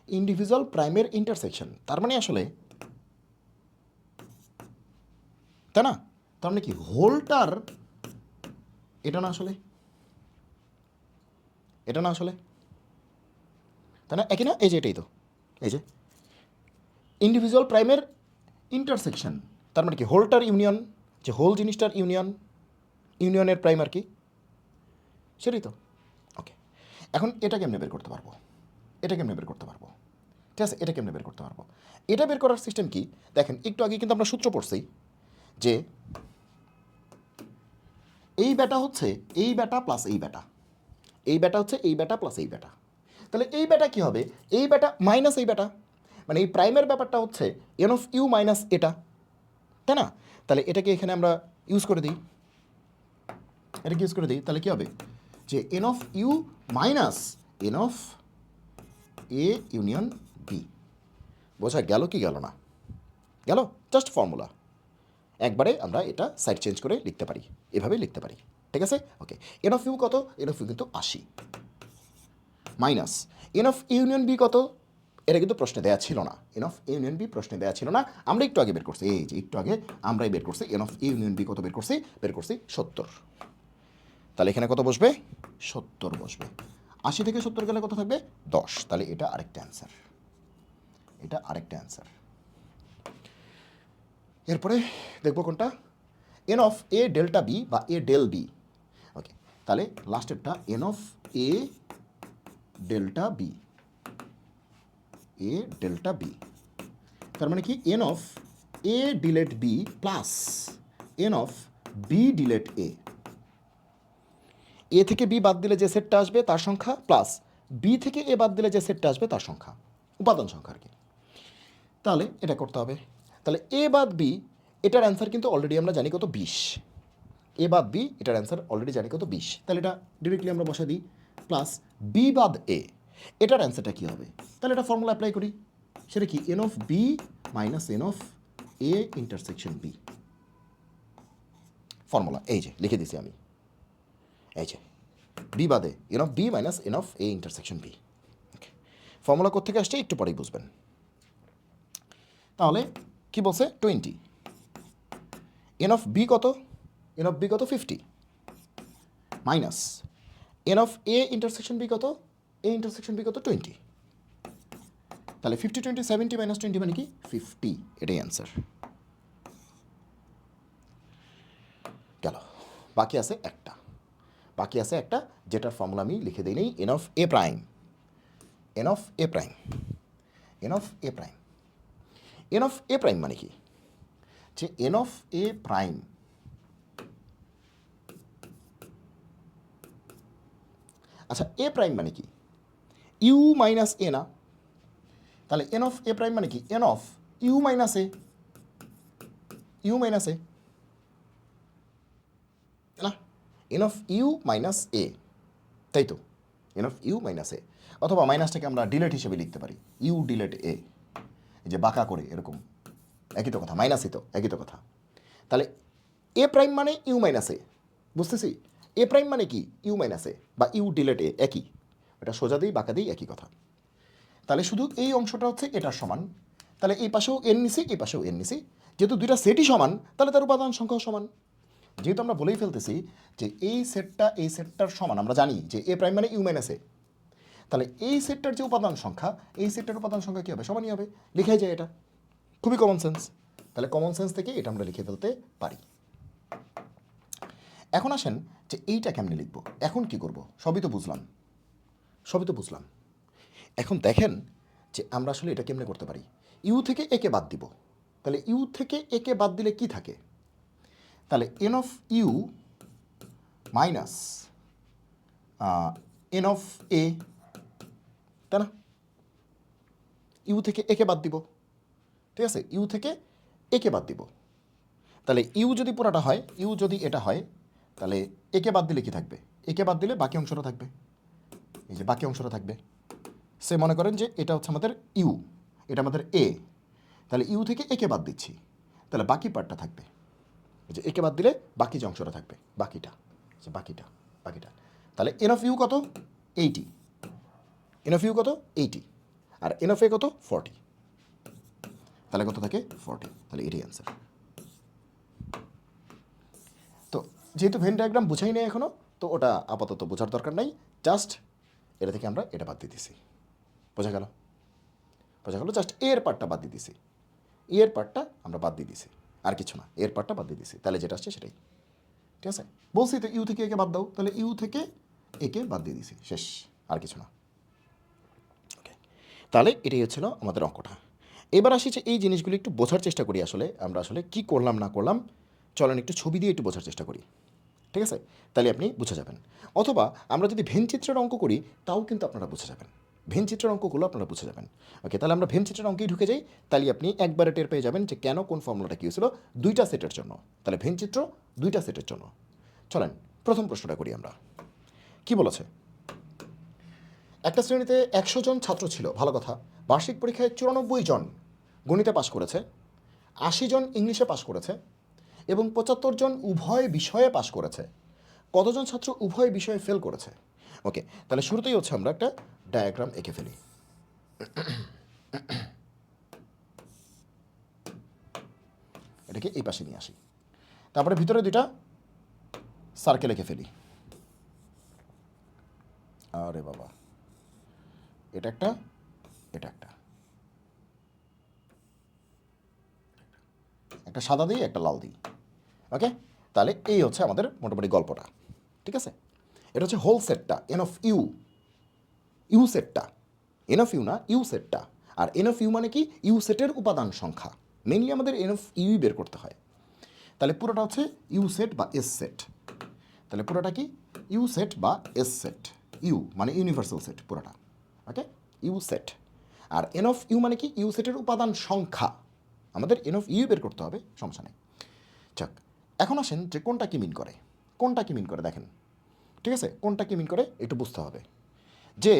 ইন্ডিভিজুয়াল প্রাইমের ইন্টারসেকশন তার মানে আসলে, তাই না? তার মানে কি হোলটার, এটা না আসলে, এটা না আসলে, তাই না? একই না? এই যে এটাই তো, এই যে ইন্ডিভিজুয়াল প্রাইমের ইন্টারসেকশন, তার মানে কি হোলটার ইউনিয়ন, যে হোল জিনিসটার ইউনিয়ন, ইউনিয়নের প্রাইম আর কি, সেটাই তো। ওকে, এখন এটা কেমনে বের করতে পারবো? এটা কেমনে বের করতে পারবো? ঠিক আছে, এটা কেমনে বের করতে পারবো? এটা বের করার সিস্টেম কি? দেখেন একটু আগে কিন্তু আমরা সূত্র পড়ছি যে এই ব্যাটা হচ্ছে এই ব্যাটা প্লাস এই ব্যাটা, এই ব্যাটা হচ্ছে এই ব্যাটা প্লাস এই ব্যাটা। তাহলে এই ব্যাটা কি হবে? এই ব্যাটা মাইনাস এই ব্যাটা, মানে এই প্রাইমের ব্যাপারটা হচ্ছে এন অফ ইউ মাইনাস এটা, তাই না? তাহলে এটাকে এখানে আমরা ইউজ করে দিই, এটাকে ইউজ করে দিই, তাহলে কী হবে? যে N of U minus N of A union B. বোঝা গেল কি গেল না? গেল? জাস্ট ফর্মুলা, একবারে আমরা এটা সাইড চেঞ্জ করে লিখতে পারি, এভাবেই লিখতে পারি, ঠিক আছে? ওকে, এন অফ ইউ কত? এন অফ ইউ কিন্তু 80 minus N of union B কত? এটা কিন্তু প্রশ্নে দেওয়া ছিল না, এন অফ ইউনিয়ন বি প্রশ্নে দেওয়া ছিল না, আমরা একটু আগে বের করছি, এই যে একটু আগে আমরাই বের করছি। এন অফ ইউনিয়ন বি কত বের করছি? বের করছি 70। তাহলে এখানে কত বসবে? 70 বসবে। 80 থেকে 70 গেলে কত থাকবে? 10। তাহলে এটা আরেকটা অ্যান্সার, এটা আরেকটা অ্যান্সার। এরপরে দেখবো কোনটা? N of A delta B বা এ ডেল বি, ওকে। তাহলে লাস্টেরটা N of A delta B, A delta B, তার মানে কি N of A delete B plus N of B delete A. A থেকে বি বাদ দিলে যে সেটটা আসবে তার সংখ্যা, প্লাস বি থেকে এ বাদ দিলে যে সেটটা আসবে তার সংখ্যা, উপাদান সংখ্যা আর কি। তাহলে এটা করতে হবে। তাহলে এ বাদ বি, এটার অ্যান্সার কিন্তু অলরেডি আমরা জানি কত? 20। এ বাদ বি, এটার অ্যান্সার অলরেডি জানি কত? 20। তাহলে এটা ডিরেক্টলি আমরা বসা দিই, প্লাস বি বাদ এ, এটার অ্যান্সারটা কী হবে? তাহলে এটা ফর্মুলা অ্যাপ্লাই করি, সেটা কি? N of B minus N of A intersection B. Formula এই যে লিখে দিছি আমি, এই যে বি বাদে N of B minus N of A intersection B. Okay, formula কোথেকে আসছে একটু পরেই বুঝবেন। তাহলে কি বলছে? 20। এন অফ বি কত? এন অফ বি কত? 50 minus N of A intersection B কত? এ ইন্টারসেকশন বি কত? 20। তাহলে 50 20 70 মাইনাস 20 মানে কি 50, এটাই অ্যান্সার। গেল, বাকি আছে একটা যেটার ফর্মুলা আমি লিখে দিই নেই, N of A prime. N of A prime মানে কি, যে এন অফ এ প্রাইম আচ্ছা এ প্রাইম মানে কি, ইউ মাইনাস এ না, তাহলে এন অফ এ প্রাইম মানে কি এন অফ ইউ মাইনাস এ, না, এন অফ ইউ মাইনাস এ, তাই তো, এন অফ ইউ মাইনাস এ, অথবা মাইনাসটাকে আমরা ডিলেট হিসেবে লিখতে পারি, ইউ ডিলেট এ, এই যে বাঁকা করে এরকম, একই তো কথা, মাইনাসই তো, একই তো কথা। তাহলে এ প্রাইম মানে ইউ মাইনাস এ, বুঝতেছি, এ প্রাইম মানে কি ইউ মাইনাস এ বা ইউ ডিলেট এ, একই, এটা সোজা দিই বাঁকা দিই একই কথা। তাহলে শুধু এই অংশটা হচ্ছে এটার সমান, তাহলে এই পাশেও এন নিছি, এই পাশেও এন নিছি, যেহেতু দুইটা সেটই সমান তাহলে তার উপাদান সংখ্যাও সমান। যেহেতু আমরা বলেই ফেলতেছি যে এই সেটটার সমান, আমরা জানি যে এ প্রাইম মানে ইউ মাইনাস এ, তাহলে এই সেটটার যে উপাদান সংখ্যা, এই সেটটার উপাদান সংখ্যা কী হবে, সমানই হবে, লিখাই যায় এটা, খুবই কমন সেন্স। তাহলে কমন সেন্স থেকে এটা আমরা লিখে ফেলতে পারি। এখন আসেন যে এইটা কেমনে লিখবো, এখন কি করব, সবই তো বুঝলাম। এখন দেখেন যে আমরা আসলে এটা কেমনে করতে পারি, ইউ থেকে একে বাদ দিব, তাহলে ইউ থেকে একে বাদ দিলে কি থাকে, তাহলে N of U minus N of A, তাই না, ইউ থেকে একে বাদ দিব, ঠিক আছে, ইউ থেকে একে বাদ দিব, তাহলে ইউ যদি পুরাটা হয়, ইউ যদি এটা হয়, তাহলে একে বাদ দিলে কি থাকবে, একে বাদ দিলে বাকি অংশটা থাকবে, এই যে বাকি অংশটা থাকবে, সে মনে করেন যে এটা হচ্ছে আমাদের ইউ, এটা আমাদের এ, তাহলে ইউ থেকে একে বাদ দিচ্ছি, তাহলে বাকি পার্টটা থাকবে, যে একে বাদ দিলে বাকি যে অংশটা থাকবে, বাকিটা, তাহলে এন অফ ইউ কত 80, আর এন অফ এ কত 40, তাহলে কত থাকে 40, তাহলে এটাই অ্যান্সার। তো যেহেতু ভেন ডায়াগ্রাম বুঝাই নেই এখনও, তো ওটা আপাতত বোঝার দরকার নাই, জাস্ট এটা থেকে আমরা এটা বাদ দিয়ে দিছি, বোঝা গেল, জাস্ট এর পার্টটা বাদ দিয়ে দিছি, এর পার্টটা আমরা বাদ দিয়ে দিছি, আর কিছু না, এর পার্টটা বাদ দিয়ে দিছি, তাহলে যেটা আসছে সেটাই, ঠিক আছে, বলছি তো ইউ থেকে একে বাদ দাও, তাহলে ইউ থেকে একে বাদ দিয়ে দিছি, শেষ, আর কিছু না। ওকে, তাহলে এটাই হচ্ছিল আমাদের অঙ্কটা। এবার আসি যে এই জিনিসগুলি একটু বোঝার চেষ্টা করি, আসলে আমরা আসলে কী করলাম না করলাম, চলেন একটু ছবি দিয়ে একটু বোঝার চেষ্টা করি, ঠিক আছে, তাহলে আপনি বুঝে যাবেন। অথবা আমরা যদি ভেনচিত্রের অঙ্ক করি তাও কিন্তু আপনারা বুঝে যাবেন, ভেনচিত্রের অঙ্কগুলো আপনারা বুঝে যাবেন। ওকে, তাহলে আমরা ভেনচিত্রের অঙ্কেই ঢুকে যাই, তাহলে আপনি একবারে টের পেয়ে যাবেন যে কেন কোন ফর্মুলাটা কী হয়েছিল, দুইটা সেটের জন্য, তাহলে ভেনচিত্র দুইটা সেটের জন্য। চলেন প্রথম প্রশ্নটা করি আমরা, কি বলেছে, একটা শ্রেণীতে 100 জন ছাত্র ছিল, ভালো কথা, বার্ষিক পরীক্ষায় 94 জন গণিতে পাশ করেছে, 80 জন ইংলিশে পাশ করেছে এবং 75 জন উভয় বিষয়ে পাশ করেছে, কতজন ছাত্র উভয় বিষয়ে ফেল করেছে। ওকে, তাহলে শুরুতেই হচ্ছে আমরা একটা ডায়াগ্রাম এঁকে ফেলি, এটাকে এই পাশে নিয়ে আসি, তারপরে ভিতরে দুইটা সার্কেল এঁকে ফেলি, আরে বাবা, এটা একটা, এটা একটা, একটা সাদা দিই একটা লাল দিই। ওকে, তাহলে এই হচ্ছে আমাদের মোটামুটি গল্পটা, ঠিক আছে, এটা হচ্ছে হোল সেটটা, এন অফ ইউ সেটটা, এন অফ ইউ না ইউ সেটটা, আর এন অফ ইউ মানে কি ইউ সেটের উপাদান সংখ্যা, মেইনলি আমাদের এন অফ ইউই বের করতে হয়, তাহলে পুরোটা হচ্ছে ইউ সেট বা এস সেট, তাহলে পুরোটা কি ইউ সেট বা এস সেট, ইউ মানে ইউনিভার্সাল সেট পুরোটা, ওকে, ইউ সেট, আর এন অফ ইউ মানে কি ইউ সেটের উপাদান সংখ্যা, আমাদের এন অফ ইউ বের করতে হবে, সমস্যা নেই। যাক, এখন আসেন যে কোনটা কি মিন করে দেখেন, ঠিক আছে, কোনটা কি মিন করে একটু বুঝতে হবে, যে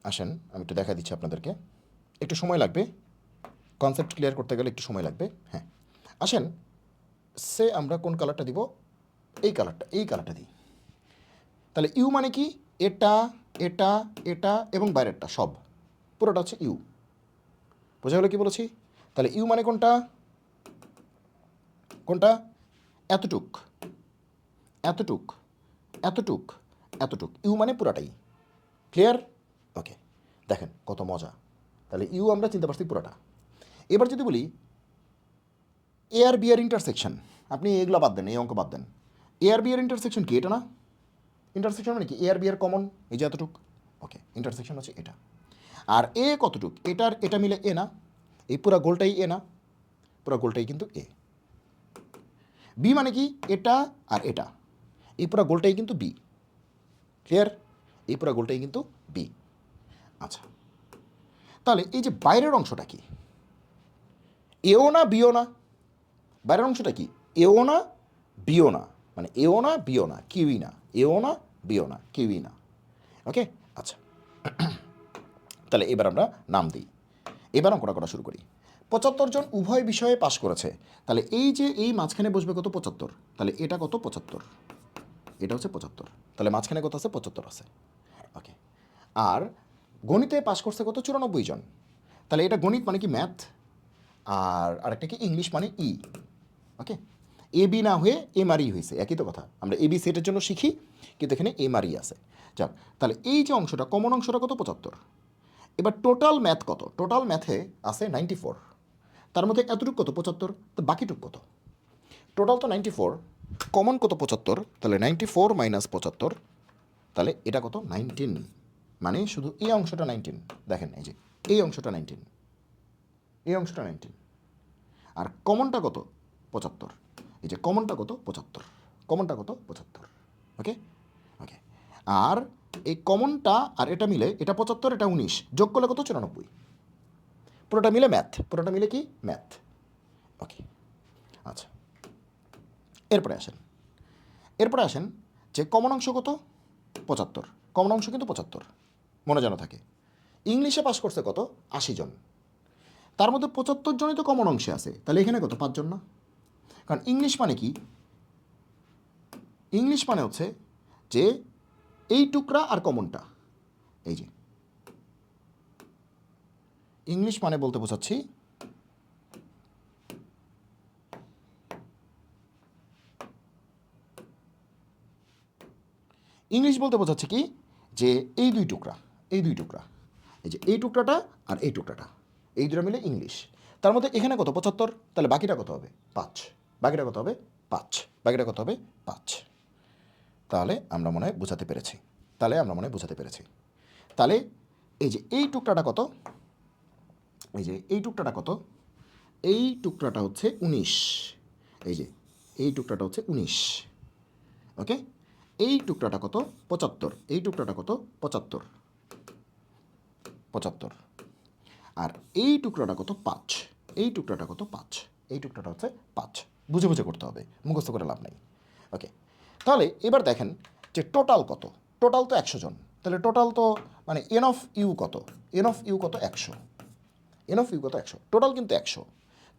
আসেন আমি একটু দেখা দিচ্ছি আপনাদেরকে, একটু সময় লাগবে, কনসেপ্ট ক্লিয়ার করতে গেলে একটু সময় লাগবে। হ্যাঁ, আসেন সে আমরা কোন কালারটা দিব, এই কালারটা দিই, তাহলে ইউ মানে কি এটা এটা এটা এবং বাইরেরটা সব, পুরোটা হচ্ছে ইউ, বোঝা গেল কি বলেছি, তাহলে ইউ মানে কোনটা কোনটা, এতটুক এতটুক এতটুক এতটুক, ইউ মানে পুরাটাই, ক্লিয়ার। ওকে, দেখেন কত মজা, তাহলে ইউ আমরা চিনতে পারছি পুরোটা। এবার যদি বলি এ আর বি এর ইন্টারসেকশন, আপনি এগুলো বাদ দেন, এই অঙ্ক বাদ দেন। এ আর বি এর ইন্টারসেকশন কি? এটা না? ইন্টারসেকশন মানে কি? এ আর বি এর কমন, এই যে এতটুক। ওকে, ইন্টারসেকশন হচ্ছে এটা। আর এ কতটুক? এটার এটা মিলে এ না? এই পুরা গোলটাই এ না? পুরা গোলটাই কিন্তু এ। বি মানে কি? এটা আর এটা, এই পুরা গোলটাই কিন্তু বি। ক্লিয়ার? এই পুরা গোলটাই কিন্তু বি। আচ্ছা, তাহলে এই যে বাইরের অংশটা কি? এও না বিও না। বাইরের অংশটা কি? এও না বিও না, মানে এও না বিও না, কিউই না। এও না বিও না, কিউই না। ওকে, আচ্ছা। তাহলে এবার আমরা নাম দিই। এবার অঙ্কটা করা শুরু করি। 75 জন উভয় বিষয়ে পাশ করেছে। তাহলে এই যে এই মাঝখানে বসবে কত? 75। তাহলে এটা কত? 75। এটা হচ্ছে 75। তাহলে মাঝখানে কত আছে? 75 আছে। ওকে, আর গণিতে পাশ করছে কত? 94 জন। তাহলে এটা গণিত মানে কি? ম্যাথ। আর আরেকটা কি? ইংলিশ মানে ই। ওকে, এ বি না হয়ে এম আর ই হয়েছে, একই তো কথা। আমরা এ বি সেটের জন্য শিখি, কিন্তু এখানে এম আর ই আছে। যাক, তাহলে এই যে অংশটা, কমন অংশটা কত? 75। এবার টোটাল ম্যাথ কত? টোটাল ম্যাথে আছে 94। তার মধ্যে এতটুকু কত? 75। তো বাকিটুক কত? টোটাল তো 94, কমন কত? 75। তাহলে 94 মাইনাস 75, তাহলে এটা কত? 19। মানে শুধু এই অংশটা 19। দেখেন, এই যে এই অংশটা 19, এই অংশটা 19। আর কমনটা কত? 75। এই যে কমনটা কত? 75। কমনটা কত? 75। ওকে, ওকে। আর এই কমনটা আর এটা মিলে, এটা 75, এটা 19, যোগ করলে কত? 94। পুরোটা মিলে ম্যাথ, পুরোটা মিলে কি? ম্যাথ। ওকে, আচ্ছা। এরপরে আসেন, এরপরে আসেন যে কমন অংশ কত? 75। কমন অংশ কিন্তু 75, মনে যেন থাকে। ইংলিশে পাস করছে কত? 80 জন। তার মধ্যে 75 জনই তো কমন অংশে আছে, তাহলে এখানে কত? 5 জন না? কারণ ইংলিশ মানে কি? ইংলিশ মানে হচ্ছে যে এই টুকরা আর কমনটা, এই যে ইংলিশ মানে বলতে বোঝাচ্ছি ইংলিশ বলতে বোঝাচ্ছে কি? যে এই দুই টুকরা, এই দুই টুকরা, এই যে এই টুকরাটা আর এই টুকরাটা, এই দুটো মিলে ইংলিশ। তার মধ্যে এখানে কত? 75। তাহলে বাকিটা কত হবে? 5। বাকিটা কত হবে? 5। বাকিটা কত হবে? 5। তাহলে আমরা মনে হয় বোঝাতে পেরেছি। তাহলে আমরা মনে হয় বোঝাতে পেরেছি। তাহলে এই যে এই টুকরাটা কত? এই যে এই টুকরাটা কত? এই টুকরাটা হচ্ছে 19। এই যে এই টুকরাটা হচ্ছে 19। ওকে, এই টুকরাটা কত? 75। এই টুকরাটা কত? 75। 75। আর এই টুকরাটা কত? 5। এই টুকরাটা কত? 5। এই টুকরাটা হচ্ছে 5। বুঝে বুঝে করতে হবে, মুখস্থ করে লাভ নেই। ওকে, তাহলে এবার দেখেন যে টোটাল কত? টোটাল তো 100 জন। তাহলে টোটাল তো মানে এন অফ ইউ কত? এন অফ ইউ কত? 100। এন অফ ইউ কত? 100। টোটাল কিন্তু 100।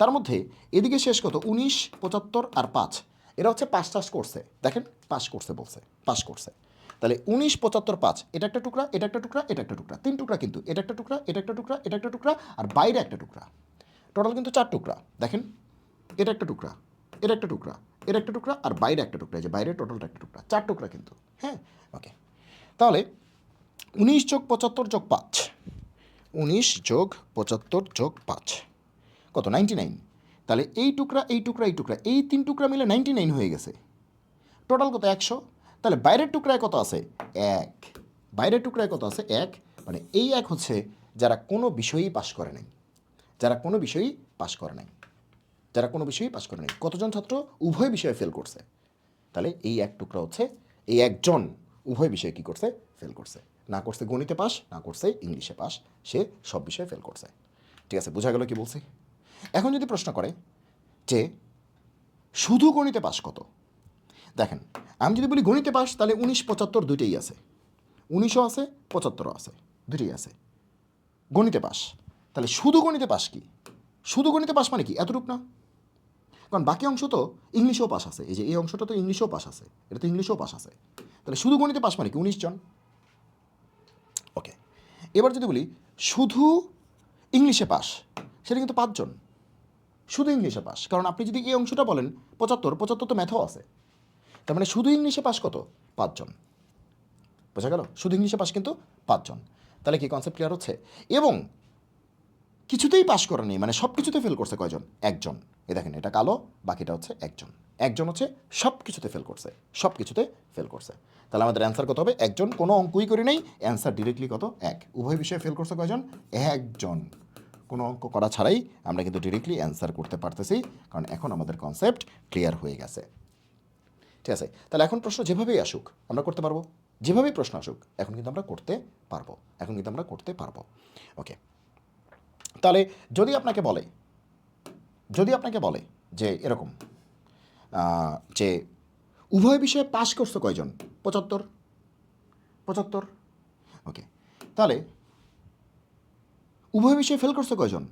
তার মধ্যে এদিকে শেষ কত? 19, 75 আর 5। এরা হচ্ছে পাস টাস করছে, দেখেন পাস করছে বলছে, পাস করছে। তাহলে 19, 75, 5, এটা একটা টুকরা, এটা একটা টুকরা, এটা একটা টুকরা, 3 টুকরা কিন্তু। এটা একটা টুকরা, এটা একটা টুকরা, এটা একটা টুকরা, আর বাইরে একটা টুকরা। টোটাল কিন্তু 4 টুকরা। দেখেন, এটা একটা টুকরা, এটা একটা টুকরা, এটা একটা টুকরা, আর বাইরে একটা টুকরা। এই যে বাইরে টোটালটা একটা টুকরা, 4 টুকরা কিন্তু। হ্যাঁ, ওকে। তাহলে 19 যোগ 75 যোগ 5, 19 যোগ 75 যোগ 5 কত? 99। তাহলে এই টুকরা, এই টুকরা, এই টুকরা, এই 3 টুকরা মিলে 99 হয়ে গেছে। টোটাল কত? 100। তাহলে বাইরের টুকরায় কত আছে? 1। বাইরের টুকরায় কত আছে? 1। মানে এই 1 হচ্ছে যারা কোনো বিষয়েই পাশ করে নাই, যারা কোনো বিষয়েই পাশ করে নাই, যারা কোনো বিষয়েই পাশ করে নাই। কতজন ছাত্র উভয় বিষয়ে ফেল করছে? তাহলে এই 1 টুকরা হচ্ছে, এই একজন উভয় বিষয়ে কী করছে? ফেল করছে। না করছে গণিতে পাস, না করছে ইংলিশে পাস, সে সব বিষয়ে ফেল করছে। ঠিক আছে, বোঝা গেল কি বলছি? এখন যদি প্রশ্ন করে যে শুধু গণিতে পাস কত? দেখেন, আমি যদি বলি গণিতে পাস, তাহলে 19, 75 দুইটাই আছে। 19ও আছে, 75ও আছে, দুইটাই আছে। গণিতে পাস, তাহলে শুধু গণিতে পাস কি? শুধু গণিতে পাস মানে কি? এতটুক না? কারণ বাকি অংশ তো ইংলিশেও পাস আছে। এই যে এই অংশটা তো ইংলিশেও পাস আছে, এটা তো ইংলিশেও পাস আছে। তাহলে শুধু গণিতে পাস মানে কি? 19 জন। ওকে, এবার যদি বলি শুধু ইংলিশে পাস, সেটা কিন্তু 5 জন। শুধু ইংলিশে পাস, কারণ আপনি যদি এই অংশটা বলেন 75, 75 তো ম্যাথও আছে। তার মানে শুধু ইংলিশে পাস কত? 5 জন। বোঝা গেল? শুধু ইংলিশে পাস কিন্তু 5 জন। তাহলে কি কনসেপ্ট ক্লিয়ার হচ্ছে? এবং কিছুতেই পাশ করে নেই, মানে সব কিছুতে ফেল করছে কয়জন? একজন। এ দেখেন, এটা কালো, বাকিটা হচ্ছে একজন। একজন হচ্ছে সব কিছুতে ফেল করছে, সব কিছুতে ফেল করছে। তাহলে আমাদের অ্যান্সার কত হবে? একজন। কোনো অঙ্কই করি নেই, অ্যান্সার ডিরেক্টলি কত? এক। উভয় বিষয়ে ফেল করছে কয়জন? একজন। কোনো অঙ্ক করা ছাড়াই আমরা কিন্তু ডিরেক্টলি অ্যান্সার করতে পারতেছি, কারণ এখন আমাদের কনসেপ্ট ক্লিয়ার হয়ে গেছে। ঠিক আছে, তাহলে এখন প্রশ্ন যেভাবেই আসুক আমরা করতে পারবো, যেভাবেই প্রশ্ন আসুক এখন কিন্তু আমরা করতে পারবো, এখন কিন্তু আমরা করতে পারবো। ওকে, তাহলে যদি আপনাকে বলে, যদি আপনাকে বলে যে এরকম যে উভয় বিষয়ে পাশ করছো কয়জন? 75। 75। ওকে, তাহলে উভয় বিষয়ে ফেল করছো কয়জন?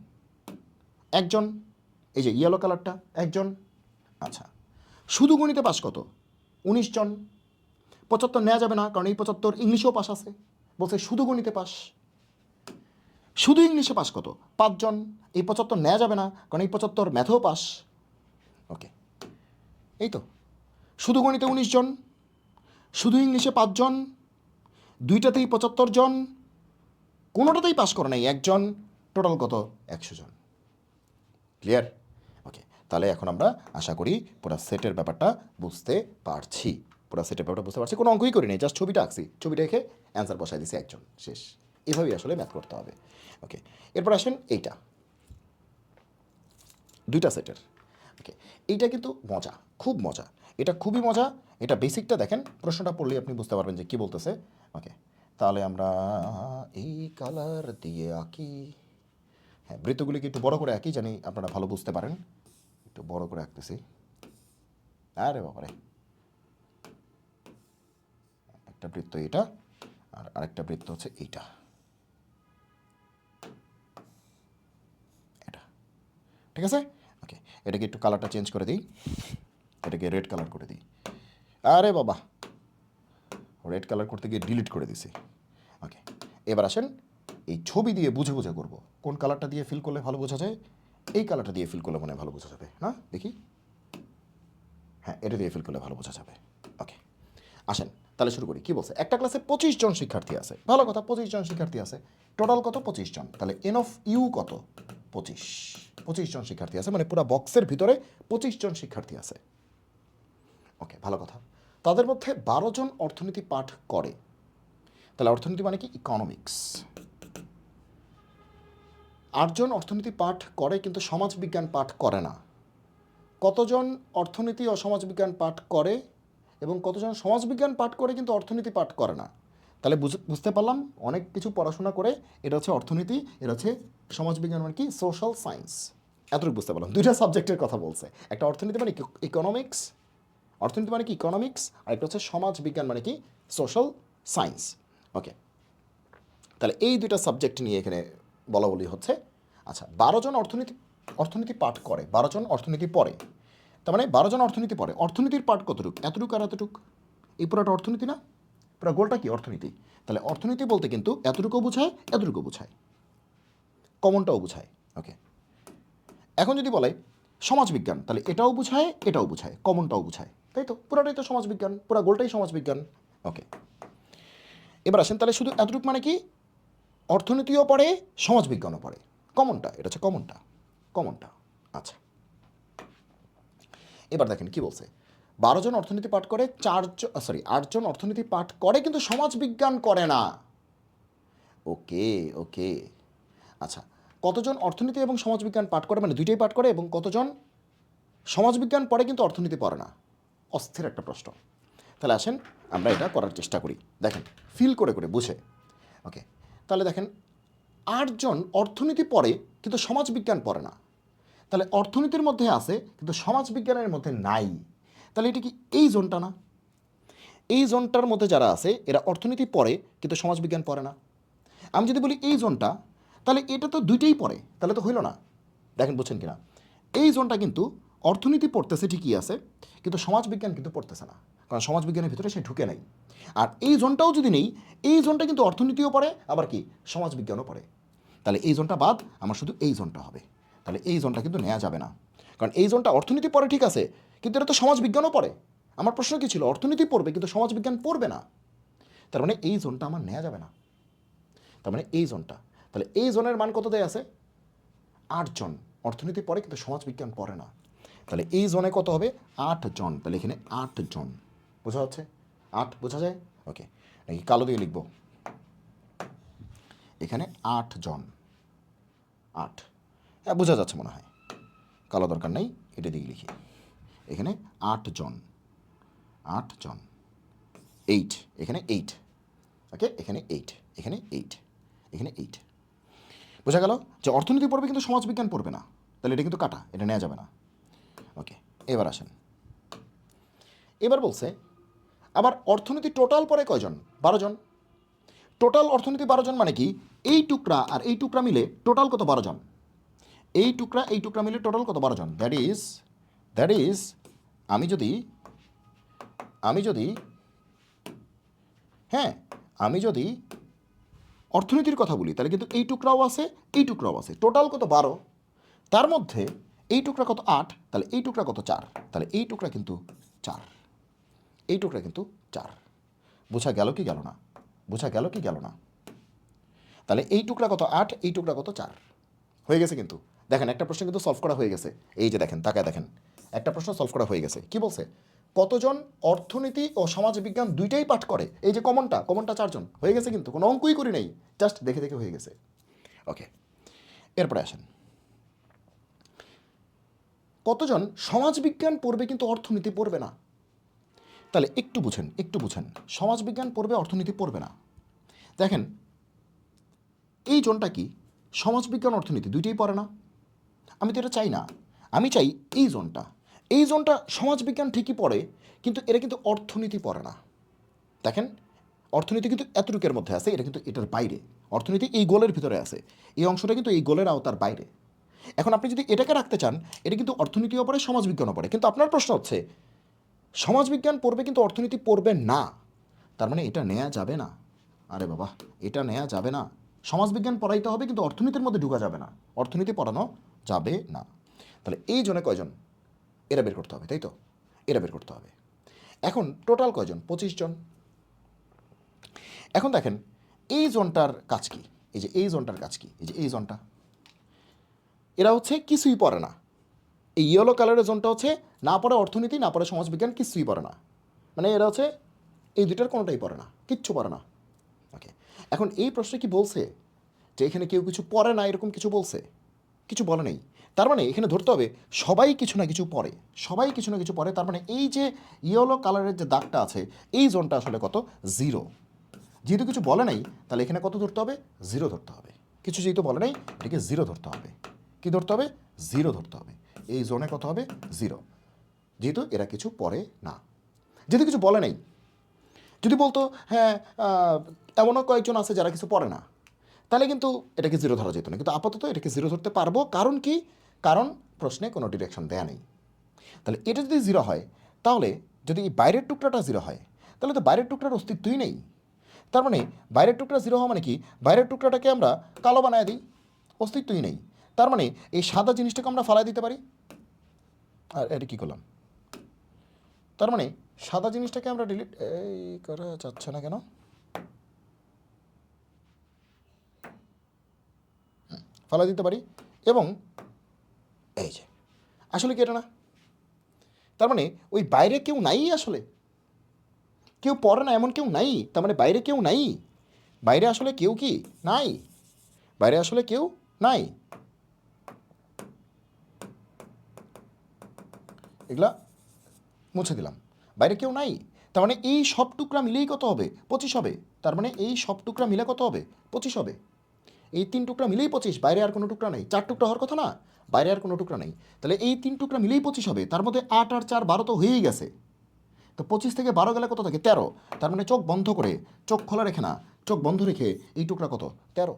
একজন। এই যে ইয়েলো কালারটা, একজন। আচ্ছা, শুধু গণিতে পাস কত? 19 জন। 75 নেওয়া যাবে না, কারণ এই 75 ইংলিশেও পাস আছে, বলছে শুধু গণিতে পাস। শুধু ইংলিশে পাস কত? 5 জন। এই 75 নেওয়া যাবে না, কারণ এই 75 ম্যাথেও পাস। ওকে, এই তো শুধু গণিতে 19 জন, শুধু ইংলিশে 5 জন, দুইটাতেই 75 জন, কোনোটাতেই পাস করে নাই একজন, টোটাল কত? 100 জন। ক্লিয়ার? ওকে, তাহলে এখন আমরা আশা করি পুরো সেটের ব্যাপারটা বুঝতে পারছি, পুরো সেটের ব্যাপারটা বুঝতে পারছি। কোনো অঙ্কই করি নেই, জাস্ট ছবিটা আঁকছি, ছবিটা রেখে অ্যান্সার বসাই দিছি, একজন, শেষ। এভাবেই আসলে ম্যাথ করতে হবে। ওকে, এরপর আসেন এইটা, দুইটা সেটের। ওকে, এইটা কিন্তু মজা, খুব মজা, এটা খুবই মজা। এটা বেসিকটা দেখেন, প্রশ্নটা পড়লেই আপনি বুঝতে পারবেন যে কী বলতেছে। ওকে, তাহলে আমরা এই কালার দিয়ে আঁকি। হ্যাঁ, বৃত্তগুলিকে একটু বড় করে আঁকি, জানি আপনারা ভালো বুঝতে পারেন। একটু বড় করে আঁকতেছি। আরে বাবারে, একটা বৃত্ত এটা, আর আরেকটা বৃত্ত হচ্ছে এইটা, এটা। ঠিক আছে? ওকে, এটাকে একটু কালারটা চেঞ্জ করে দিই, এটাকে রেড কালার করে দিই। আরে বাবা, রেড কালার করতে গিয়ে ডিলিট করে দিছি। ওকে, এবার আসেন এই ছবি দিয়ে বুঝে বুঝে করবো। কোন কালারটা দিয়ে ফিল করলে ভালো বোঝা যায়? এই কালারটা দিয়ে ফিল করলে মনে হয় ভালো বোঝা যাবে না? দেখি, হ্যাঁ, এটা দিয়ে ফিল করলে ভালো বোঝা যাবে। ওকে, আসেন তাহলে শুরু করি। কী বলছে? একটা ক্লাসে 25 জন শিক্ষার্থী আছে, ভালো কথা, 25 জন শিক্ষার্থী আছে, টোটাল কত? 25 জন। তাহলে এন অফ ইউ কত? 25। 25 জন শিক্ষার্থী আছে, মানে পুরো বক্সের ভিতরে 25 জন শিক্ষার্থী আছে। ওকে, ভালো কথা। তাদের মধ্যে 12 জন অর্থনীতি পাঠ করে, তাহলে অর্থনীতি মানে কি? ইকোনমিক্স। 8 জন অর্থনীতি পাঠ করে কিন্তু সমাজবিজ্ঞান পাঠ করে না। কতজন অর্থনীতি ও সমাজবিজ্ঞান পাঠ করে এবং কতজন সমাজবিজ্ঞান পাঠ করে কিন্তু অর্থনীতি পাঠ করে না? তাহলে বুঝতে পারলাম অনেক কিছু পড়াশোনা করে, এটা হচ্ছে অর্থনীতি, এটা হচ্ছে সমাজবিজ্ঞান, মানে কি? Social science. এতটুকু বুঝতে পারলাম। দুইটা সাবজেক্টের কথা বলছে, একটা অর্থনীতি মানে ইকোনমিক্স, অর্থনীতি মানে কি ইকোনমিক্স, আর একটা হচ্ছে সমাজবিজ্ঞান মানে কি সোশ্যাল সায়েন্স। ওকে, তাহলে এই দুইটা সাবজেক্ট নিয়ে এখানে বলা বলি হচ্ছে। আচ্ছা, 12 জন অর্থনীতি পাঠ করে, 12 জন অর্থনীতি পড়ে, তার মানে 12 জন অর্থনীতি পড়ে। অর্থনীতির পাঠ কতটুক? এতটুকু আর এতটুক। এই পুরোটা অর্থনীতি না? পুরো গোলটা কি? অর্থনীতি। তাহলে অর্থনীতি বলতে কিন্তু এতটুকু বোঝায়, এতটুকু বোঝায়, কমনটাও বোঝায়। ওকে, এখন যদি বলে সমাজবিজ্ঞান, তাহলে এটাও বোঝায়, এটাও বোঝায়, কমনটাও বোঝায়, তাই তো? পুরোটাই তো সমাজবিজ্ঞান, পুরো গোলটাই সমাজবিজ্ঞান। ওকে, এবার আসেন তাহলে শুধু এতটুকু মানে কি? অর্থনীতিও পড়ে, সমাজবিজ্ঞানও পড়ে, কমনটা, এটা হচ্ছে কমনটা, কমনটা। আচ্ছা, এবার দেখেন কি বলছে। 12 জন অর্থনীতি পাঠ করে, 8 জন অর্থনীতি পাঠ করে কিন্তু সমাজবিজ্ঞান করে না। ওকে, ওকে, আচ্ছা, কতজন অর্থনীতি এবং সমাজবিজ্ঞান পাঠ করে, মানে দুইটাই পাঠ করে, এবং কতজন সমাজবিজ্ঞান পড়ে কিন্তু অর্থনীতি পড়ে না? অস্থির একটা প্রশ্ন। তাহলে আসেন আমরা এটা করার চেষ্টা করি, দেখেন ফিল করে করে বুঝে। ওকে, তাহলে দেখেন 8 জন অর্থনীতি পড়ে কিন্তু সমাজবিজ্ঞান পড়ে না, তাহলে অর্থনীতির মধ্যে আছে কিন্তু সমাজবিজ্ঞানের মধ্যে নাই। তাহলে এটা কি এই জোনটা না? এই জোনটার মধ্যে যারা আছে এরা অর্থনীতি পড়ে কিন্তু সমাজবিজ্ঞান পড়ে না। আমি যদি বলি এই জোনটা, তাহলে এটা তো দুইটাই পড়ে, তাহলে তো হইল না। দেখেন বুঝছেন কিনা? এই জোনটা কিন্তু অর্থনীতি পড়তেছে ঠিকই আছে, কিন্তু সমাজবিজ্ঞান কিন্তু পড়তেছে না, কারণ সমাজবিজ্ঞানের ভিতরে সে ঢুকে নাই। আর এই জোনটাও যদি নেই, এই জোনটা কিন্তু অর্থনীতিও পড়ে, আবার কি সমাজবিজ্ঞানও পড়ে, তাহলে এই জোনটা বাদ, আমার শুধু এই জোনটা হবে। তাহলে এই জোনটা কিন্তু নেওয়া যাবে না, কারণ এই জোনটা অর্থনীতি পড়ে ঠিক আছে, কিন্তু এটা তো সমাজবিজ্ঞানও পড়ে। আমার প্রশ্ন কী ছিল? অর্থনীতি পড়বে কিন্তু সমাজবিজ্ঞান পড়বে না, তার মানে এই জোনটা আমার নেওয়া যাবে না, তার মানে এই জোনটা। তাহলে এই জোনের মান কত দেয় আছে? 8 জন অর্থনীতি পড়ে কিন্তু সমাজবিজ্ঞান পড়ে না। তাহলে এই জোনে কত হবে? 8 জন। তাহলে এখানে 8 জন। বোঝা যাচ্ছে? 8 বোঝা যায়? ওকে, নাকি কালো দিয়ে লিখব? এখানে 8 জন, 8, হ্যাঁ বোঝা যাচ্ছে মনে হয়, কালো দরকার নেই, এটা দিয়ে লিখি। এখানে 8 জন, 8 জন, 8, এখানে 8, ওকে, এখানে 8, এখানে 8, এখানে 8। বোঝা গেল যে অর্থনীতি পড়বে কিন্তু সমাজবিজ্ঞান পড়বে না, তাহলে এটা কিন্তু কাটা, এটা নেওয়া যাবে না। ওকে, এবার আসেন, এবার বলছে আবার অর্থনীতি টোটাল পড়ে কয়জন? 12 জন। টোটাল অর্থনীতি 12 জন মানে কি? এই টুকরা আর এই টুকরা মিলে টোটাল কত? 12 জন। এই টুকরা মিলে টোটাল কত? 12 জন। দ্যাট ইজ আমি যদি অর্থনীতির কথা বলি তাহলে কিন্তু এই টুকরাও আছে, এই টুকরাও আছে, টোটাল কত? 12। তার মধ্যে এই টুকরা কত? 8, তাহলে এই টুকরা কত? 4, তাহলে এই টুকরা কিন্তু 4, এই টুকরা কিন্তু 4। বোঝা গেল কি গেল না? বোঝা গেল কি গেল না? তাহলে এই টুকরা কত? 8, এই টুকরা কত? 4। হয়ে গেছে কিন্তু। দেখেন একটা প্রশ্ন কিন্তু সলভ করা হয়ে গেছে। এই যে দেখেন, তাকায় দেখেন, একটা প্রশ্ন সলভ করা হয়ে গেছে। কি বলছে? কতজন অর্থনীতি ও সমাজবিজ্ঞান দুইটাই পাঠ করে? এই যে কমনটা 4 জন। হয়ে গেছে কিন্তু, কোনো অঙ্কই করি নেই, জাস্ট দেখে দেখে হয়ে গেছে। ওকে, এরপরে আসেন, কতজন সমাজবিজ্ঞান পড়বে কিন্তু অর্থনীতি পড়বে না? তাহলে একটু বুঝেন, সমাজবিজ্ঞান পড়বে, অর্থনীতি পড়বে না। দেখেন এই জনটা কি? সমাজবিজ্ঞান অর্থনীতি দুইটাই পড়ে না। আমি তো এটা চাই না, আমি চাই এই জোনটা সমাজবিজ্ঞান ঠিকই পড়ে, কিন্তু এরা কিন্তু অর্থনীতি পড়ে না। দেখেন অর্থনীতি কিন্তু এতটুকের মধ্যে আছে, এটা কিন্তু এটার বাইরে। অর্থনীতি এই গোলের ভিতরে আছে, এই অংশটা কিন্তু এই গোলের আওতার বাইরে। এখন আপনি যদি এটাকে রাখতে চান, এটা কিন্তু অর্থনীতিও পড়ে, সমাজবিজ্ঞানও পড়ে, কিন্তু আপনার প্রশ্ন হচ্ছে সমাজবিজ্ঞান পড়বে কিন্তু অর্থনীতি পড়বে না, তার মানে এটা নেওয়া যাবে না। আরে বাবা, এটা নেওয়া যাবে না। সমাজবিজ্ঞান পড়াইতে হবে কিন্তু অর্থনীতির মধ্যে ঢুকা যাবে না, অর্থনীতি পড়ানো যাবে না। তাহলে এই জনে কয়জন? এরা বের করতে হবে, তাই তো? এরা বের করতে হবে। এখন টোটাল কয়জন? 25 জন। এখন দেখেন এই জোনটার কাজ কি? এই যে এই জোনটার কাজ কি? এই যে এই জোনটা, এরা হচ্ছে কিছুই পড়ে না। এই ইয়েলো কালারের জোনটা হচ্ছে না পড়ে অর্থনীতি, না পড়ে সমাজবিজ্ঞান, কিছুই পড়ে না। মানে এরা হচ্ছে এই দুইটার কোনোটাই পড়ে না, কিচ্ছু পড়ে না। ওকে, এখন এই প্রশ্নে কি বলছে যে এখানে কেউ কিছু পড়ে না, এরকম কিছু বলছে? কিছু বলে নেই। তার মানে এখানে ধরতে হবে সবাই কিছু না কিছু পড়ে, সবাই কিছু না কিছু পড়ে। তার মানে এই যে ইয়েলো কালারের যে দাগটা আছে, এই জোনটা আসলে কত? 0। যেহেতু কিছু বলে নাই, তাহলে এখানে কত ধরতে হবে? 0 ধরতে হবে। কিছু যেহেতু বলে নাই, এটাকে 0 ধরতে হবে। কি ধরতে হবে? 0 ধরতে হবে। এই জোনে কত হবে? 0, যেহেতু এরা কিছু পড়ে না, যেহেতু কিছু বলে নাই। যদি বলতো হ্যাঁ এমনও কয়েকজন আছে যারা কিছু পড়ে না, তাহলে কিন্তু এটাকে 0 ধরা যেত না, কিন্তু আপাতত এটাকে 0 ধরতে পারবো। কারণ কি? কারণ প্রশ্নে কোনো ডিরেকশন দেয়া নেই। তাহলে এটা যদি 0 হয়, তাহলে যদি এই বাইরের টুকরাটা 0 হয়, তাহলে তো বাইরের টুকরার অস্তিত্বই নেই। তার মানে বাইরের টুকরা 0 হওয়া মানে কি? বাইরের টুকরাটাকে আমরা কালো বানায় দিই, অস্তিত্বই নেই। তার মানে এই সাদা জিনিসটাকে আমরা ফালাই দিতে পারি। আর এটা কী করলাম? তার মানে সাদা জিনিসটাকে আমরা ডিলিট এই করা যাচ্ছে না কেন? ফালাই দিতে পারি। এবং এই যে আসলে কি এটা না? তার মানে ওই বাইরে কেউ নাই, আসলে কেউ পড়ে না এমন কেউ নাই। তার মানে বাইরে কেউ নাই, বাইরে আসলে কেউ কি নাই, বাইরে আসলে কেউ নাই। এগুলা মুছে দিলাম, বাইরে কেউ নাই। তার মানে এই সব টুকরা মিলেই কত হবে? 25 হবে। তার মানে এই সব টুকরা মিলে কত হবে? 25 হবে। এই 3 টুকরা মিলেই 25, বাইরে আর কোনো টুকরা নেই। 4 টুকরা হওয়ার কথা না, বাইরে আর কোনো টুকরা নেই। তাহলে এই 3 টুকরা মিলেই 25 হবে। তার মধ্যে 8 আর 4 12 তো হয়েই গেছে। তো 25 থেকে 12 গেলে কত থাকে? 13। তার মানে চোখ বন্ধ করে, চোখ খোলা রেখে না, চোখ বন্ধ রেখে এই টুকরা কত? 13।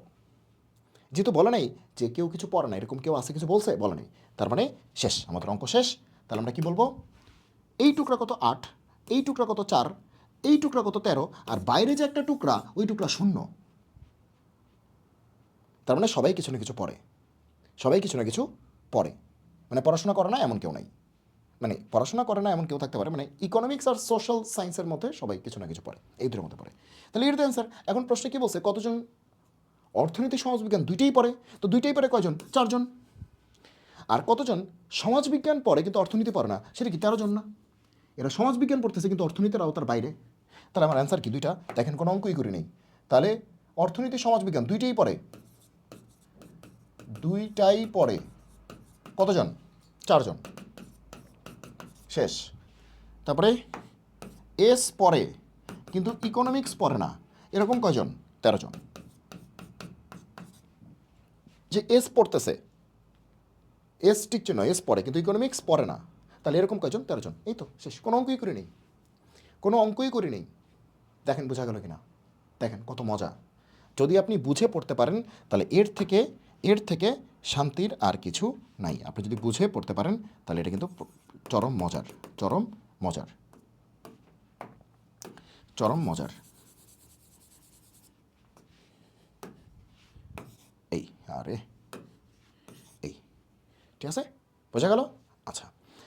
যেহেতু বলে নাই যে কেউ কিছু পড়ে না, এরকম কেউ আছে কিছু বলছে? বলে নাই। তার মানে শেষ, আমাদের অঙ্ক শেষ। তাহলে আমরা কি বলবো? এই টুকরা কত? 8, এই টুকরা কত? 4, এই টুকরা কত? 13, আর বাইরে যে একটা টুকরা, ওই টুকরা 0। তার মানে সবাই কিছু না কিছু পড়ে, সবাই কিছু না কিছু পড়ে। মানে পড়াশোনা করে না এমন কেউ নাই, মানে পড়াশোনা করে না এমন কেউ থাকতে পারে, মানে ইকোনমিক্স আর সোশ্যাল সায়েন্সের মধ্যে সবাই কিছু না কিছু পড়ে, এই দুটোর মধ্যে পড়ে। তাহলে এর তো অ্যান্সার। এখন প্রশ্নে কী বলছে? কতজন অর্থনীতি সমাজবিজ্ঞান দুইটাই পড়ে? তো দুইটাই পড়ে কয়জন? 4 জন। আর কতজন সমাজবিজ্ঞান পড়ে কিন্তু অর্থনীতি পড়ে না, সেটা কি 13 জন না? এরা সমাজবিজ্ঞান পড়তেছে কিন্তু অর্থনীতির আওতার বাইরে। তাহলে আমার অ্যান্সার কি? দুইটা। দেখেন কোনো অঙ্কই করি নেই। তাহলে অর্থনীতি সমাজবিজ্ঞান দুইটাই পড়ে, দুইটাই পড়ে। কতজন? 4 জন। শেষ। তারপরে এস পড়ে কিন্তু ইকোনমিক্স পড়ে না, এরকম কয়জন? 13 জন। যে এস পড়তেছে, এস টিকছে নয়, এস পড়ে কিন্তু ইকোনমিক্স পড়ে না, তাহলে এরকম কয়জন? 13 জন। এই তো শেষ। কোনো অঙ্কই করি নেই, কোনো অঙ্কই করি নেই। দেখেন বোঝা গেল কিনা? দেখেন কত মজা। যদি আপনি বুঝে পড়তে পারেন তাহলে এর থেকে শান্তির আর কিছু নাই। আপনি যদি বুঝে পড়তে পারেন তাহলে এটা কিন্তু চরম মজার, চরম মজার, চরম মজার। এই আরে এই, ঠিক আছে, বোঝা গেল? আচ্ছা,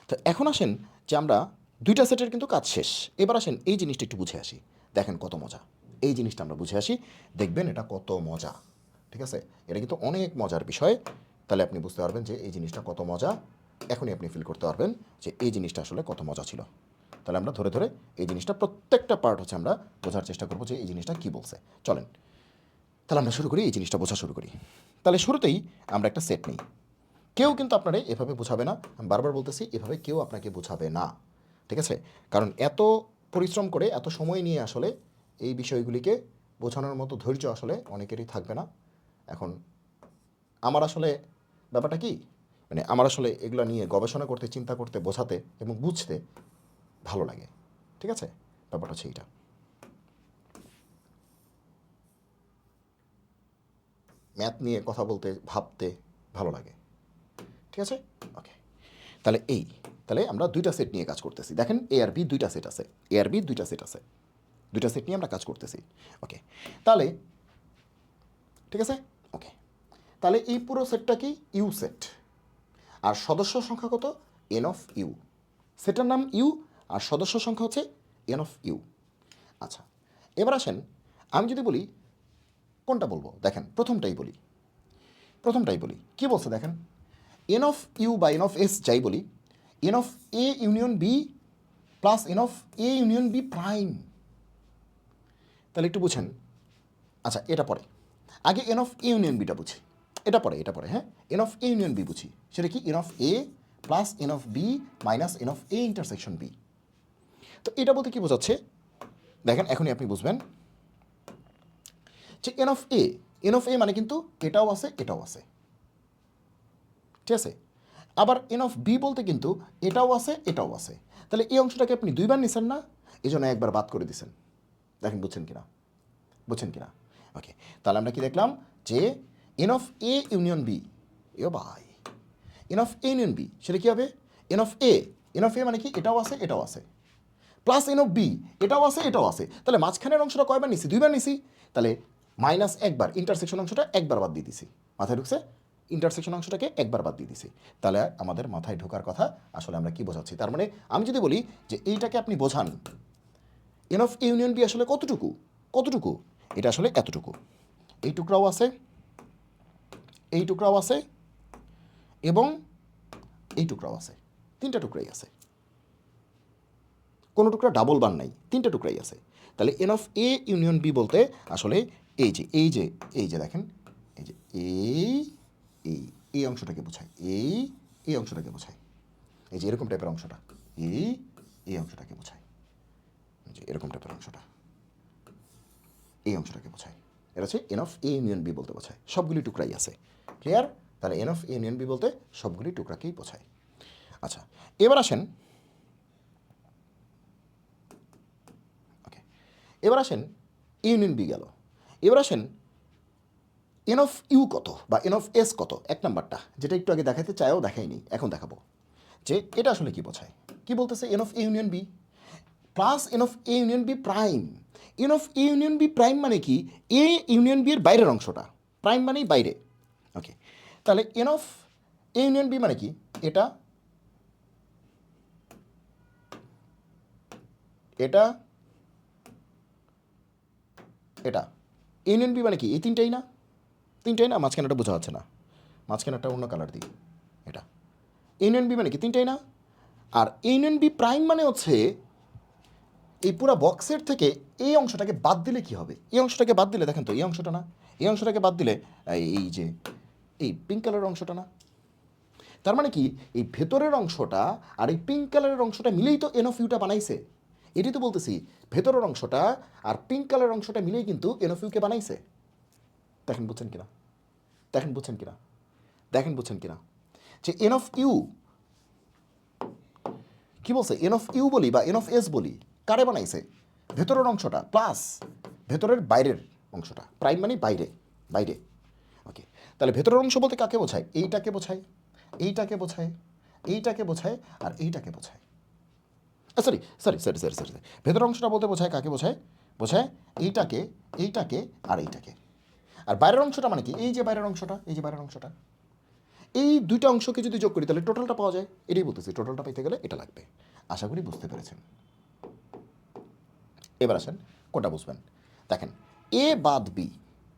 তো এখন আসেন যে আমরা দুইটা সেটের কিন্তু কাজ শেষ। এবার আসেন এই জিনিসটা একটু বুঝে আসি। দেখেন কত মজা, এই জিনিসটা আমরা বুঝে আসি, দেখবেন এটা কত মজা। ঠিক আছে, এটা কিন্তু অনেক মজার বিষয়। তাহলে আপনি বুঝতে পারবেন যে এই জিনিসটা কত মজা। এখনই আপনি ফিল করতে পারবেন যে এই জিনিসটা আসলে কত মজা ছিল। তাহলে আমরা ধরে ধরে এই জিনিসটা প্রত্যেকটা পার্ট হচ্ছে আমরা বোঝার চেষ্টা করবো যে এই জিনিসটা কী বলছে। চলেন তাহলে আমরা শুরু করি, এই জিনিসটা বোঝা শুরু করি। তাহলে শুরুতেই আমরা একটা সেট নিই। কেউ কিন্তু আপনারা এভাবে বোঝাবে না, আমি বারবার বলতেছি, এভাবে কেউ আপনাকে বোঝাবে না। ঠিক আছে, কারণ এত পরিশ্রম করে এত সময় নিয়ে আসলে এই বিষয়গুলিকে বোঝানোর মতো ধৈর্য আসলে অনেকেরই থাকবে না। এখন আমার আসলে ব্যাপারটা কি, মানে আমার আসলে এগুলো নিয়ে গবেষণা করতে, চিন্তা করতে, বোঝাতে এবং বুঝতে ভালো লাগে। ঠিক আছে, ব্যাপারটা হচ্ছে এইটা। ম্যাথ নিয়ে কথা বলতে, ভাবতে ভালো লাগে। ঠিক আছে, ওকে। তাহলে তাহলে আমরা দুইটা সেট নিয়ে কাজ করতেছি। দেখেন এ আর বি দুইটা সেট আছে, এ আর বি দুইটা সেট আছে, দুইটা সেট নিয়ে আমরা কাজ করতেছি। ওকে, তাহলে ঠিক আছে, ওকে। তাহলে এই পুরো সেটটা কি? U set. আর সদস্য সংখ্যা কত? N of U. সেটার নাম ইউ আর সদস্য সংখ্যা হচ্ছে এন অফ ইউ। আচ্ছা, এবার আসেন আমি যদি বলি কোনটা বলবো, দেখেন প্রথমটাই বলি। কি বলছে দেখেন, এন অফ ইউ বা এন অফ এস যাই বলি, n of A union B plus N of A union B prime. তাহলে একটু বুঝেন। আচ্ছা, এটা পরে, আগে এন অফ এ ইউনিয়ন বিটা বুঝি। এটা পরে, হ্যাঁ। N of A union B বুঝি, সেটা কি? N of A plus N of B minus N of A intersection B. তো এটা বলতে কি বোঝাচ্ছে দেখেন, এখনই আপনি বুঝবেন যে এন অফ এ মানে কিন্তু এটাও আছে এটাও আছে, ঠিক আছে। আবার এন অফ বি বলতে কিন্তু এটাও আছে এটাও আছে। তাহলে এই অংশটাকে আপনি দুইবার নিছেন না, এই জন্য একবার বাদ করে দিছেন। দেখেন বুঝছেন কিনা? ওকে, তাহলে আমরা কি দেখলাম যে N of A union B, এ ভাই, N of A union B সেটা কী হবে? এন অফ এ মানে কি? এটাও আছে এটাও আছে, প্লাস এন অফ বি এটাও আছে এটাও আছে। তাহলে মাঝখানের অংশটা কয়বার নিছি? দুইবার নিছি। তাহলে মাইনাস একবার, ইন্টারসেকশন অংশটা একবার বাদ দিয়ে দিছি। মাথায় ঢুকছে? ইন্টারসেকশন অংশটাকে একবার বাদ দিয়ে দিছি। তাহলে আমাদের মাথায় ঢোকার কথা আসলে আমরা কি বোঝাচ্ছি। তার মানে আমি যদি বলি যে এইটাকে আপনি বোঝান এন অফ ইউনিয়ন বি আসলে কতটুকু, এটা আসলে এতটুকু, এই টুকরাও আছে, এই টুকরাও আছে এবং এই টুকরাও আছে, তিনটা টুকরাই আছে, কোনো টুকরা ডাবল বার নাই, তিনটা টুকরাই আছে। তাহলে N of A union B বলতে আসলে এই যে দেখেন, এই যে এই এই অংশটাকে বোঝায়, এই অংশটাকে বোঝায়, এই যে এরকম টাইপের অংশটা, এই অংশটাকে বোঝায়, যে এরকম টাইপের অংশটা, এই অংশটাকে বোঝায়। এটা হচ্ছে n of A union B বলতে বোঝায়, সবগুলি টুকরাই আছে। ক্লিয়ার? তাহলে N of A union B বলতে সবগুলি টুকরাকেই বোঝায়। আচ্ছা, এবার আসেন ইউনিয়ন বি গেল। এবার আসেন এন অফ ইউ কত বা এন অফ এস কত, এক নাম্বারটা যেটা একটু আগে দেখাতে চাইও দেখাইনি, এখন দেখাবো যে এটা আসলে কি বোঝায়। কি বলতেছে? N of A union B plus N of A union B prime. N of A union B prime মানে কি? এ ইউনিয়ন বি এর বাইরের অংশটা, প্রাইম মানেই বাইরে। ওকে, তাহলে N of A union B মানে কি? এটা এটা এটা ইউনিয়ন বি মানে কি? এই তিনটাই না, মাঝখানেটা বোঝা যাচ্ছে না, মাঝখানেটা অন্য কালার দিই, এটা ইউনিয়ন বি মানে কি তিনটাই না, আর ইউনিয়ন বি প্রাইম মানে হচ্ছে এই পুরো বক্সের থেকে এই অংশটাকে বাদ দিলে কি হবে, এই অংশটাকে বাদ দিলে দেখেন তো এই অংশটা না, এই অংশটাকে বাদ দিলে এই যে এই পিঙ্ক কালারের অংশটা না, তার মানে কি এই ভেতরের অংশটা আর এই পিঙ্ক কালারের অংশটা মিলেই তো এন অফ ইউটা বানাইছে। এটি তো বলতেছি ভেতরের অংশটা আর পিঙ্ক কালারের অংশটা মিলেই কিন্তু এন অফ ইউকে বানাইছে। দেখেন বুঝছেন কিনা, দেখেন বুঝছেন কিনা, দেখেন বুঝছেন কিনা, যে এন অফ ইউ কি বলছে, এন অফ ইউ বলি বা এন অফ এস বলি কারে বানাইছে, ভেতরের অংশটা প্লাস ভেতরের বাইরের অংশটা, প্রাইম মানে বাইরে, বাইরে। ওকে, তাহলে ভেতরের অংশ বলতে কাকে বোঝায়, এইটাকে বোঝায়, এইটাকে বোঝায়, এইটাকে বোঝায় আর এইটাকে বোঝায়। Sorry sorry sorry sorry sorry ভেতরের অংশটা বলতে বোঝায় কাকে বোঝায়, বোঝায় এইটাকে, এইটাকে আর এইটাকে। আর বাইরের অংশটা মানে কি, এই যে বাইরের অংশটা, এই যে বাইরের অংশটা, এই দুইটা অংশকে যদি যোগ করি তাহলে টোটালটা পাওয়া যায়। এটাই বলতেছি, টোটালটা পাইতে গেলে এটা লাগবে। আশা করি বুঝতে পেরেছেন। এবার আসেন কোনটা বুঝবেন। দেখেন এ বাদ বি,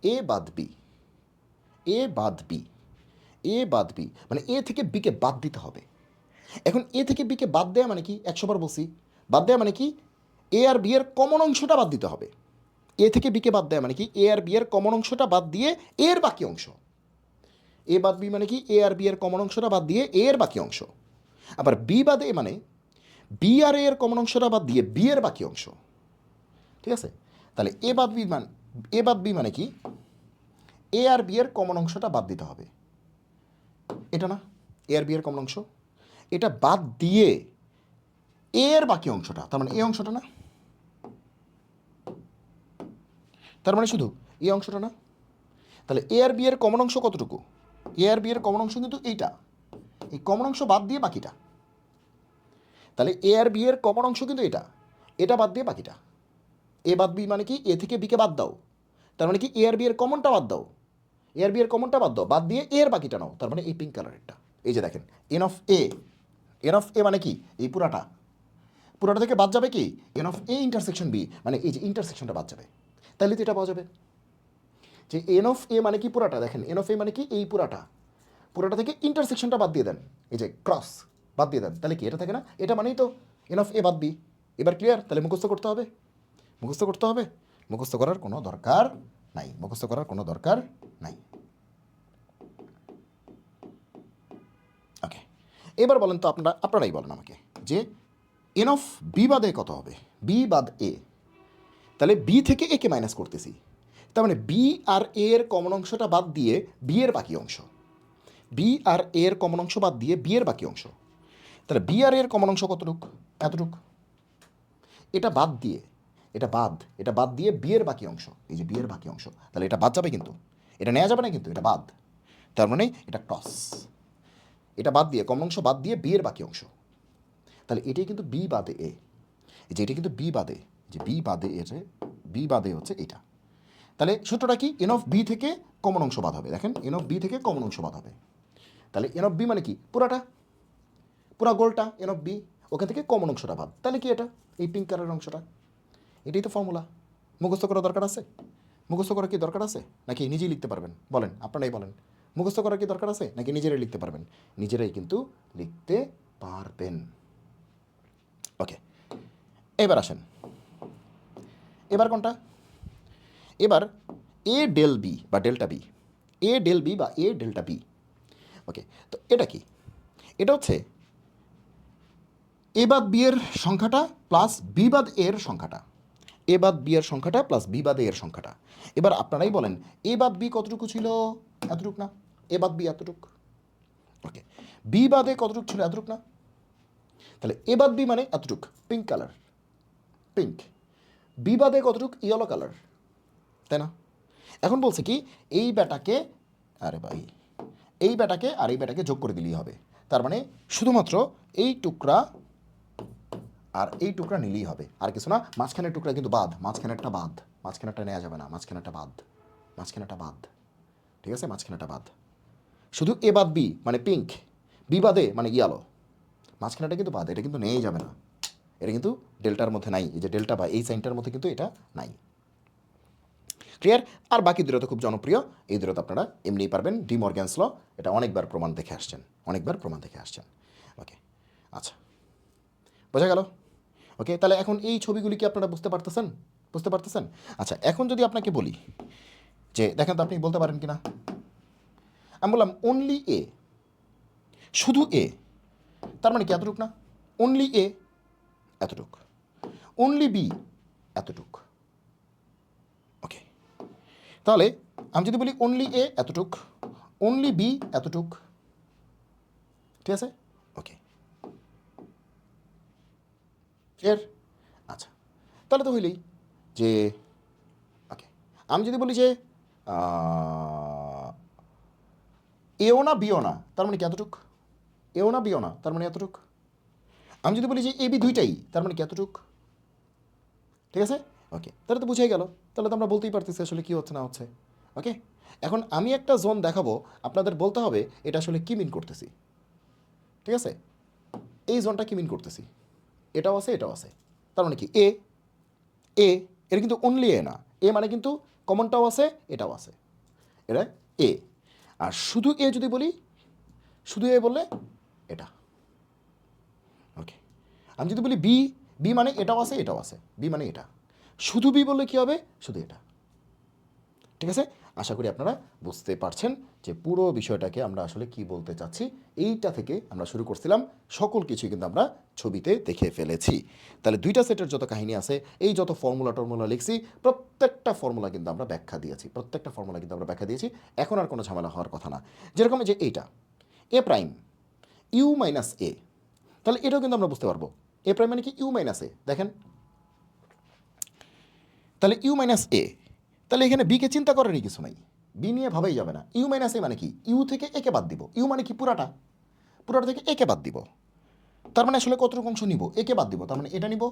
এ বাদ বি, এ বাদ বি, এ বাদ বি মানে এ থেকে বিকে বাদ দিতে হবে। এখন এ থেকে বিকে বাদ দেয়া মানে কি, 100 বার বলছি, বাদ দেয়া মানে কি এ আর বি এর কমন অংশটা বাদ দিতে হবে। এ থেকে বিকে বাদ দেয়া মানে কি এ আর বি এর কমন অংশটা বাদ দিয়ে এর বাকি অংশ। এ বাদ বি মানে কি এ আর বি এর কমন অংশটা বাদ দিয়ে এর বাকি অংশ। আবার বি বাদ এ মানে বি আর এর কমন অংশটা বাদ দিয়ে বি এর বাকি অংশ। ঠিক আছে, তাহলে এ বাদ বি মানে, এ বাদ বি মানে কি এ আর বি এর কমন অংশটা বাদ দিতে হবে। এটা না এ আর বি এর কমন অংশ, এটা বাদ দিয়ে এর বাকি অংশটা, তার মানে এই অংশটা না, তার মানে শুধু এই অংশটা না। তাহলে এ আর বি এর কমন অংশ কতটুকু, এ আর বি এর কমন অংশ কিন্তু এইটা, এই কমন অংশ বাদ দিয়ে বাকিটা। তাহলে এ আর বি এর কমন অংশ কিন্তু এটা, এটা বাদ দিয়ে বাকিটা। এ বাদ বি মানে কি এ থেকে বিকে বাদ দাও, তার মানে কি এ আর বি এর কমনটা বাদ দাও, এ আর বি এর কমনটা বাদ দাও, বাদ দিয়ে এর বাকিটা নাও, তার মানে এই পিঙ্ক কালারেরটা। এই যে দেখেন N of A, N of A মানে কি এই পুরাটা, পুরাটা থেকে বাদ যাবে কি N of A intersection B, মানে এই যে ইন্টারসেকশনটা বাদ যাবে, তাহলে তো এটা পাওয়া যাবে যে এন অফ এ মানে কি পুরাটা। দেখেন এন অফ এ মানে কি এই পুরাটা, পুরাটা থেকে ইন্টারসেকশনটা বাদ দিয়ে দেন, এই যে ক্রস বাদ দিয়ে দেন, তাহলে কি এটা থাকে না, এটা মানেই তো এন অফ এ বাদ বি। এবার ক্লিয়ার, তাহলে মুখস্থ করতে হবে, মুখস্থ করতে হবে, মুখস্থ করার কোনো দরকার নাই, মুখস্থ করার কোনো দরকার নাই। ওকে, এবার বলেন তো আপনারাই বলেন আমাকে যে এন অফ বি বাদ এ কত হবে, বি বাদ এ। তাহলে বি থেকে এ কে মাইনাস করতেছি, তার মানে বি আর এ এর কমন অংশটা বাদ দিয়ে বি এর বাকি অংশ, বি আর এ এর কমন অংশ বাদ দিয়ে বি এর বাকি অংশ। তাহলে বি আর এর কমন অংশ কতটুক, এতটুক। এটা বাদ দিয়ে, এটা বাদ, এটা বাদ দিয়ে বি এর বাকি অংশ, এই যে বি এর বাকি অংশ, তাহলে এটা বাদ যাবে কিন্তু, এটা নেওয়া যাবে না কিন্তু, এটা বাদ, তার মানে এটা ক্রস, এটা বাদ দিয়ে কমন অংশ বাদ দিয়ে বি এর বাকি অংশ, তাহলে এটাই কিন্তু বি বাদে এ, যে এটা কিন্তু বি বাদে, যে বি বাদে এ, বি বাদে হচ্ছে এটা। তাহলে সূত্রটা কি, এন অফ বি থেকে কমন অংশ বাদ হবে। দেখেন এন অফ বি থেকে কমন অংশ বাদ হবে, তাহলে এন অফ বি মানে কি পুরাটা, পুরা গোলটা এন অফ বি, ওখান থেকে কমন অংশটা বাদ, তাহলে কি এটা এই পিঙ্ক কালারের অংশটা। এটাই তো ফর্মুলা। মুখস্থ করার দরকার আছে, মুখস্থ করার কি দরকার আছে, নাকি নিজেই লিখতে পারবেন বলেন, আপনারাই বলেন, মুখস্থ করার কি দরকার আছে নাকি নিজেরাই লিখতে পারবেন, নিজেরাই কিন্তু লিখতে পারবেন। ওকে, এবার আসেন, এবার কোনটা, এবার এ ডেল বি বা delta B, A del B বা এ ডেল্টা বি। ওকে, তো এটা কি, এটা হচ্ছে এ বাদ বি এর সংখ্যাটা প্লাস বি বাদ এর সংখ্যাটা, এ বাদ বি এর সংখ্যাটা প্লাস বি বাদ এর সংখ্যাটা। এবার আপনারাই বলেন এ বাদ বি কতটুকু ছিল, এতটুক না, এ বাদ বি এতটুক। ওকে, বি বাদে কতটুক ছিল, এতটুক না, তাহলে এ বাদ বি মানে এতটুক, পিঙ্ক কালার, পিঙ্ক। বি বাদে কতটুক, ইয়েলো কালার, তাই না। এখন বলছে কি এই ব্যাটাকে, আরে ভাই এই ব্যাটাকে আর এই ব্যাটাকে যোগ করে দিলেই হবে, তার মানে শুধুমাত্র এই টুকরা আর এই টুকরা নিলেই হবে, আর কিছু না। মাঝখানের টুকরা কিন্তু বাদ, মাঝখানেরটা বাদ, মাঝখানেরটা নেওয়া যাবে না, মাঝখানেরটা বাদ, মাঝখানেরটা বাদ, ঠিক আছে, মাঝখানেরটা বাদ। শুধু এ বাদ বি মানে পিঙ্ক, বি বাদে মানে ইয়ালো, মাঝখানেটা কিন্তু বাদ, এটা কিন্তু নেওয়াই যাবে না, এটা কিন্তু ডেল্টার মধ্যে নাই, এই যে ডেল্টা বা এই সাইনটার মধ্যে কিন্তু এটা নাই। ক্লিয়ার। আর বাকি দুটো তো খুব জনপ্রিয়, এই দুটো তো আপনারা এমনিই পারবেন, ডি মর্গ্যানস ল, এটা অনেকবার প্রমাণ দেখে আসছেন, অনেকবার প্রমাণ দেখে আসছেন। ওকে, আচ্ছা, বোঝা গেল? ওকে, তাহলে এখন এই ছবিগুলি কি আপনারা বুঝতে পারতেছেন? বুঝতে পারতেছেন? আচ্ছা, এখন যদি আপনাকে বলি যে দেখেন তো আপনি বলতে পারেন কি না? আমি বললাম অনলি এ, শুধু এ, তার মানে কি এতটুক না? অনলি এ এতটুক, অনলি বি এতটুক। ওকে, তাহলে আমি যদি বলি অনলি এ এতটুক, অনলি বি এতটুক, ঠিক আছে? ওকে, ক্লিয়ার? আচ্ছা, তাহলে তো হইলেই যে ওকে, আমি যদি বলি যে এও না বিও না, তার মানে কি এতটুক? এও না বিও না, তার মানে এতটুক। আমি যদি বলি যে এ বি দুইটাই, তার মানে কি এতটুক? ঠিক আছে? ওকে, তাহলে তো বুঝাই গেল। তাহলে তো আমরা বলতেই পারতেছি আসলে কী হচ্ছে না হচ্ছে। ওকে, এখন আমি একটা জোন দেখাবো, আপনাদের বলতে হবে এটা আসলে কী মিন করতেছি। ঠিক আছে? এই জোনটা কী মিন করতেছি, এটাও আছে এটাও আছে, তার মানে কি এ, এ, এটা কিন্তু অনলি এ না, এ মানে কিন্তু কমনটাও আছে এটাও আছে, এটা এ। আর শুধু এ যদি বলি, শুধু এ বললে এটা। ওকে, আমি যদি বলি বি, বি মানে এটাও আছে এটাও আছে, বি মানে এটা। শুধু বি বললে কী হবে? শুধু এটা। ঠিক আছে? আশা করি আপনারা বুঝতে পারছেন যে পুরো বিষয়টাকে আমরা আসলে কি বলতে চাচ্ছি। এইটা থেকে আমরা শুরু করছিলাম, সকল কিছুই কিন্তু আমরা ছবিতে দেখে ফেলেছি। তাহলে দুইটা সেটের যত কাহিনী আছে, এই যত ফর্মুলা টর্মুলা লিখছি, প্রত্যেকটা ফর্মুলা কিন্তু আমরা ব্যাখ্যা দিয়েছি, প্রত্যেকটা ফর্মুলা কিন্তু আমরা ব্যাখ্যা দিয়েছি। এখন আর কোনো ঝামেলা হওয়ার কথা না। যেরকম যে এইটা এ প্রাইম ইউ মাইনাস এ, তাহলে এটাও কিন্তু আমরা বুঝতে পারবো এ প্রাইম মানে কি ইউ মাইনাস এ। দেখেন, তাহলে ইউ মাইনাস এ, তাহলে এখানে বিকে চিন্তা করারই কিছু নাই, বি নিয়ে ভাবাই যাবে না। ইউ মাইনাস এ মানে কি? ইউ থেকে একে বাদ দিব। ইউ মানে কি? পুরাটা, পুরাটা থেকে একে বাদ দিব। তার মানে আসলে কতটুকু অংশ নিব? একে বাদ দিব, তার মানে এটা নিব,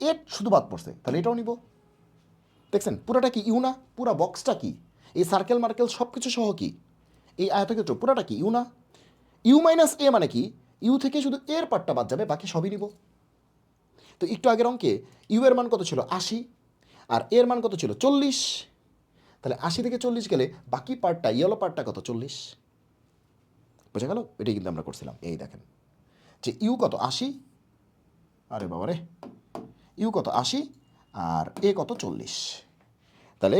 এ শুধু বাদ পড়ছে, তাহলে এটাও নিব। দেখছেন পুরাটা কি ইউ না? পুরা বক্সটা কি? এই সার্কেল মার্কেল সব কিছু সহ কি এই আয়তক্ষেত্র পুরাটা কি ইউ না? ইউ মাইনাস এ মানে কি? ইউ থেকে শুধু এর পার্টটা বাদ যাবে, বাকি সবই নিব। তো একটু আগের অঙ্কে ইউ এর মান কত ছিল? 80, আর এর মান কত ছিল? 40। তাহলে 80 থেকে 40 গেলে বাকি পার্টটা, ইয়েলো পার্টটা কত? 40। বোঝা গেল? এটাই কিন্তু আমরা করছিলাম। এই দেখেন যে ইউ কত? 80, আরে বাবা রে, ইউ কত? 80, আর এ কত? 40। তাহলে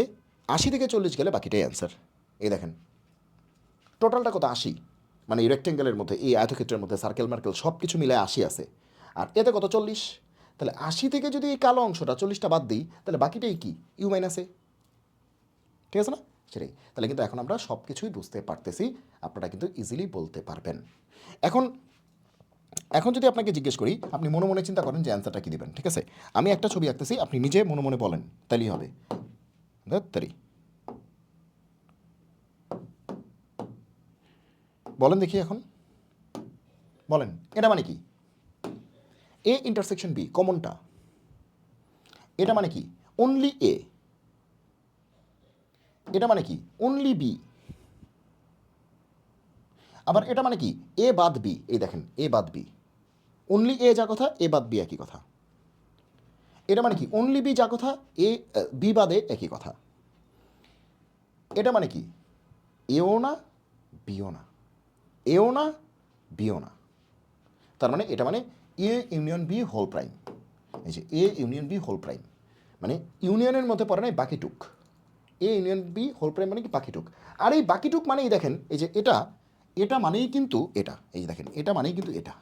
80 থেকে 40 গেলে বাকিটাই অ্যান্সার। এই দেখেন টোটালটা কত? 80, মানে এই রেক্টেঙ্গেলের মধ্যে, এই আয়তক্ষেত্রের মধ্যে সার্কেল মার্কেল সব কিছু মিলে 80 আছে, আর এতে কত? 40। তাহলে 80 থেকে যদি এই কালো অংশটা 40টা বাদ দিই, তাহলে বাকিটাই কি? ইউ মাইনাস এ। ঠিক আছে না? সেটাই। তাহলে কিন্তু এখন আমরা সব কিছুই বুঝতে পারতেছি, আপনারা কিন্তু ইজিলি বলতে পারবেন। এখন এখন যদি আপনাকে জিজ্ঞেস করি, আপনি মনে মনে চিন্তা করেন যে অ্যান্সারটা কী দিবেন। ঠিক আছে? আমি একটা ছবি আঁকতেছি, আপনি নিজে মনে মনে বলেন, তাইলেই হবে। তারি বলেন দেখি, এখন বলেন এটা মানে কি? এ ইন্টারসেকশন বি, কমনটা। এটা মানে কি? Only A. এটা মানে কি? Only B. আবার এটা মানে কি? এ বাদ বি। এই দেখেন এ বাদ বি, অনলি এ যা কথা এ বাদ বি একই কথা। এটা মানে কি? অনলি বি যা কথা এ বি বাদে একই কথা। এটা মানে কি? এও না বিও না, এও না বিও না। তার মানে এটা মানে A union B whole prime. এই যে A union B whole prime মানে ইউনিয়নের মধ্যে পড়ে নাই বাকিটুক। A union B whole prime মানে কি? বাকিটুক। আর এই বাকিটুক মানেই দেখেন এই যে এটা, এটা মানেই কিন্তু এটা। এই যে দেখেন এটা মানেই কিন্তু এটা।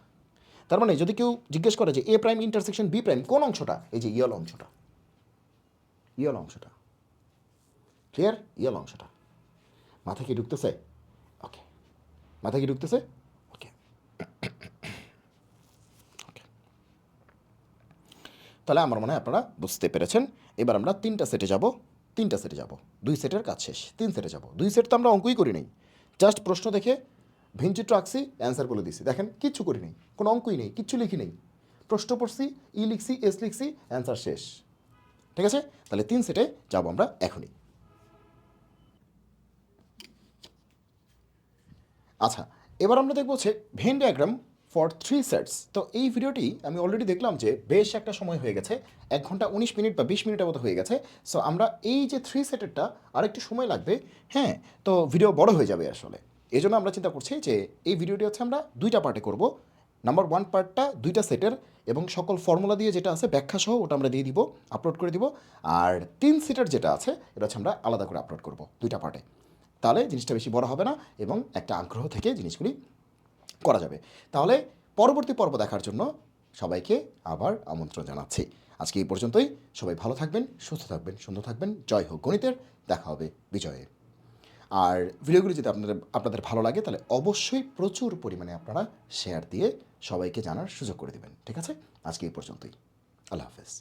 তার মানে যদি কেউ জিজ্ঞেস করে যে এ প্রাইম ইন্টারসেকশন বি প্রাইম কোন অংশটা, এই যে ইয়েলো অংশটা, ইয়েলো অংশটা। ক্লিয়ার? ইয়েলো অংশটা। মাথা কি ঢুকতেছে? ওকে, মাথা কি ঢুকতেছে? ওকে, ওকে, তাহলে আমার মনে হয় আপনারা বুঝতে পেরেছেন। এবার আমরা তিনটা সেটে যাব, তিনটা সেটে যাব, দুই সেটের কাজ শেষ, তিন সেটে যাব। দুই সেট তো আমরা অঙ্কই করি নাই, জাস্ট প্রশ্ন দেখে ভিনচিত্র আঁকছি, অ্যান্সার বলে দিছি। দেখেন কিচ্ছু করি নেই, কোনো অঙ্কই নেই, কিচ্ছু লিখি নেই, প্রশ্ন পড়ছি, ই লিখছি, এস লিখছি, অ্যান্সার শেষ। ঠিক আছে? তাহলে তিন সেটে যাব আমরা এখনই। আচ্ছা, এবার আমরা দেখব হচ্ছে ভেন ডায়াগ্রাম ফর 3 সেটস। তো এই ভিডিওটি আমি অলরেডি দেখলাম যে বেশ একটা সময় হয়ে গেছে, 1 ঘন্টা 19 মিনিট বা 20 মিনিটের মতো হয়ে গেছে। সো আমরা এই যে 3 সেটেরটা আরেকটু সময় লাগবে, হ্যাঁ, তো ভিডিও বড় হয়ে যাবে আসলে। এই জন্য আমরা চিন্তা করছি যে এই ভিডিওটি হচ্ছে আমরা দুইটা পার্টে করব। নাম্বার 1 পার্টটা দুইটা সেটের এবং সকল ফর্মুলা দিয়ে যেটা আছে ব্যাখ্যা সহ ওটা আমরা দিয়ে দিব, আপলোড করে দিব। আর 3 সেটের যেটা আছে এটা হচ্ছে আমরা আলাদা করে আপলোড করব দুইটা পার্টে। তাহলে জিনিসটা বেশি বড় হবে না এবং একটা আগ্রহ থেকে জিনিসগুলি করা যাবে। তাহলে পরবর্তী পর্ব দেখার জন্য সবাইকে আবার আমন্ত্রণ জানাচ্ছি। আজকে এই পর্যন্তই। সবাই ভালো থাকবেন, সুস্থ থাকবেন, সুন্দর থাকবেন। জয় হোক গণিতের। দেখা হবে বিজয়ে। আর ভিডিওগুলি যদি আপনাদের ভালো লাগে তাহলে অবশ্যই প্রচুর পরিমাণে আপনারা শেয়ার দিয়ে সবাইকে জানার সুযোগ করে দেবেন। ঠিক আছে, আজকে এই পর্যন্তই। আল্লাহ হাফেজ।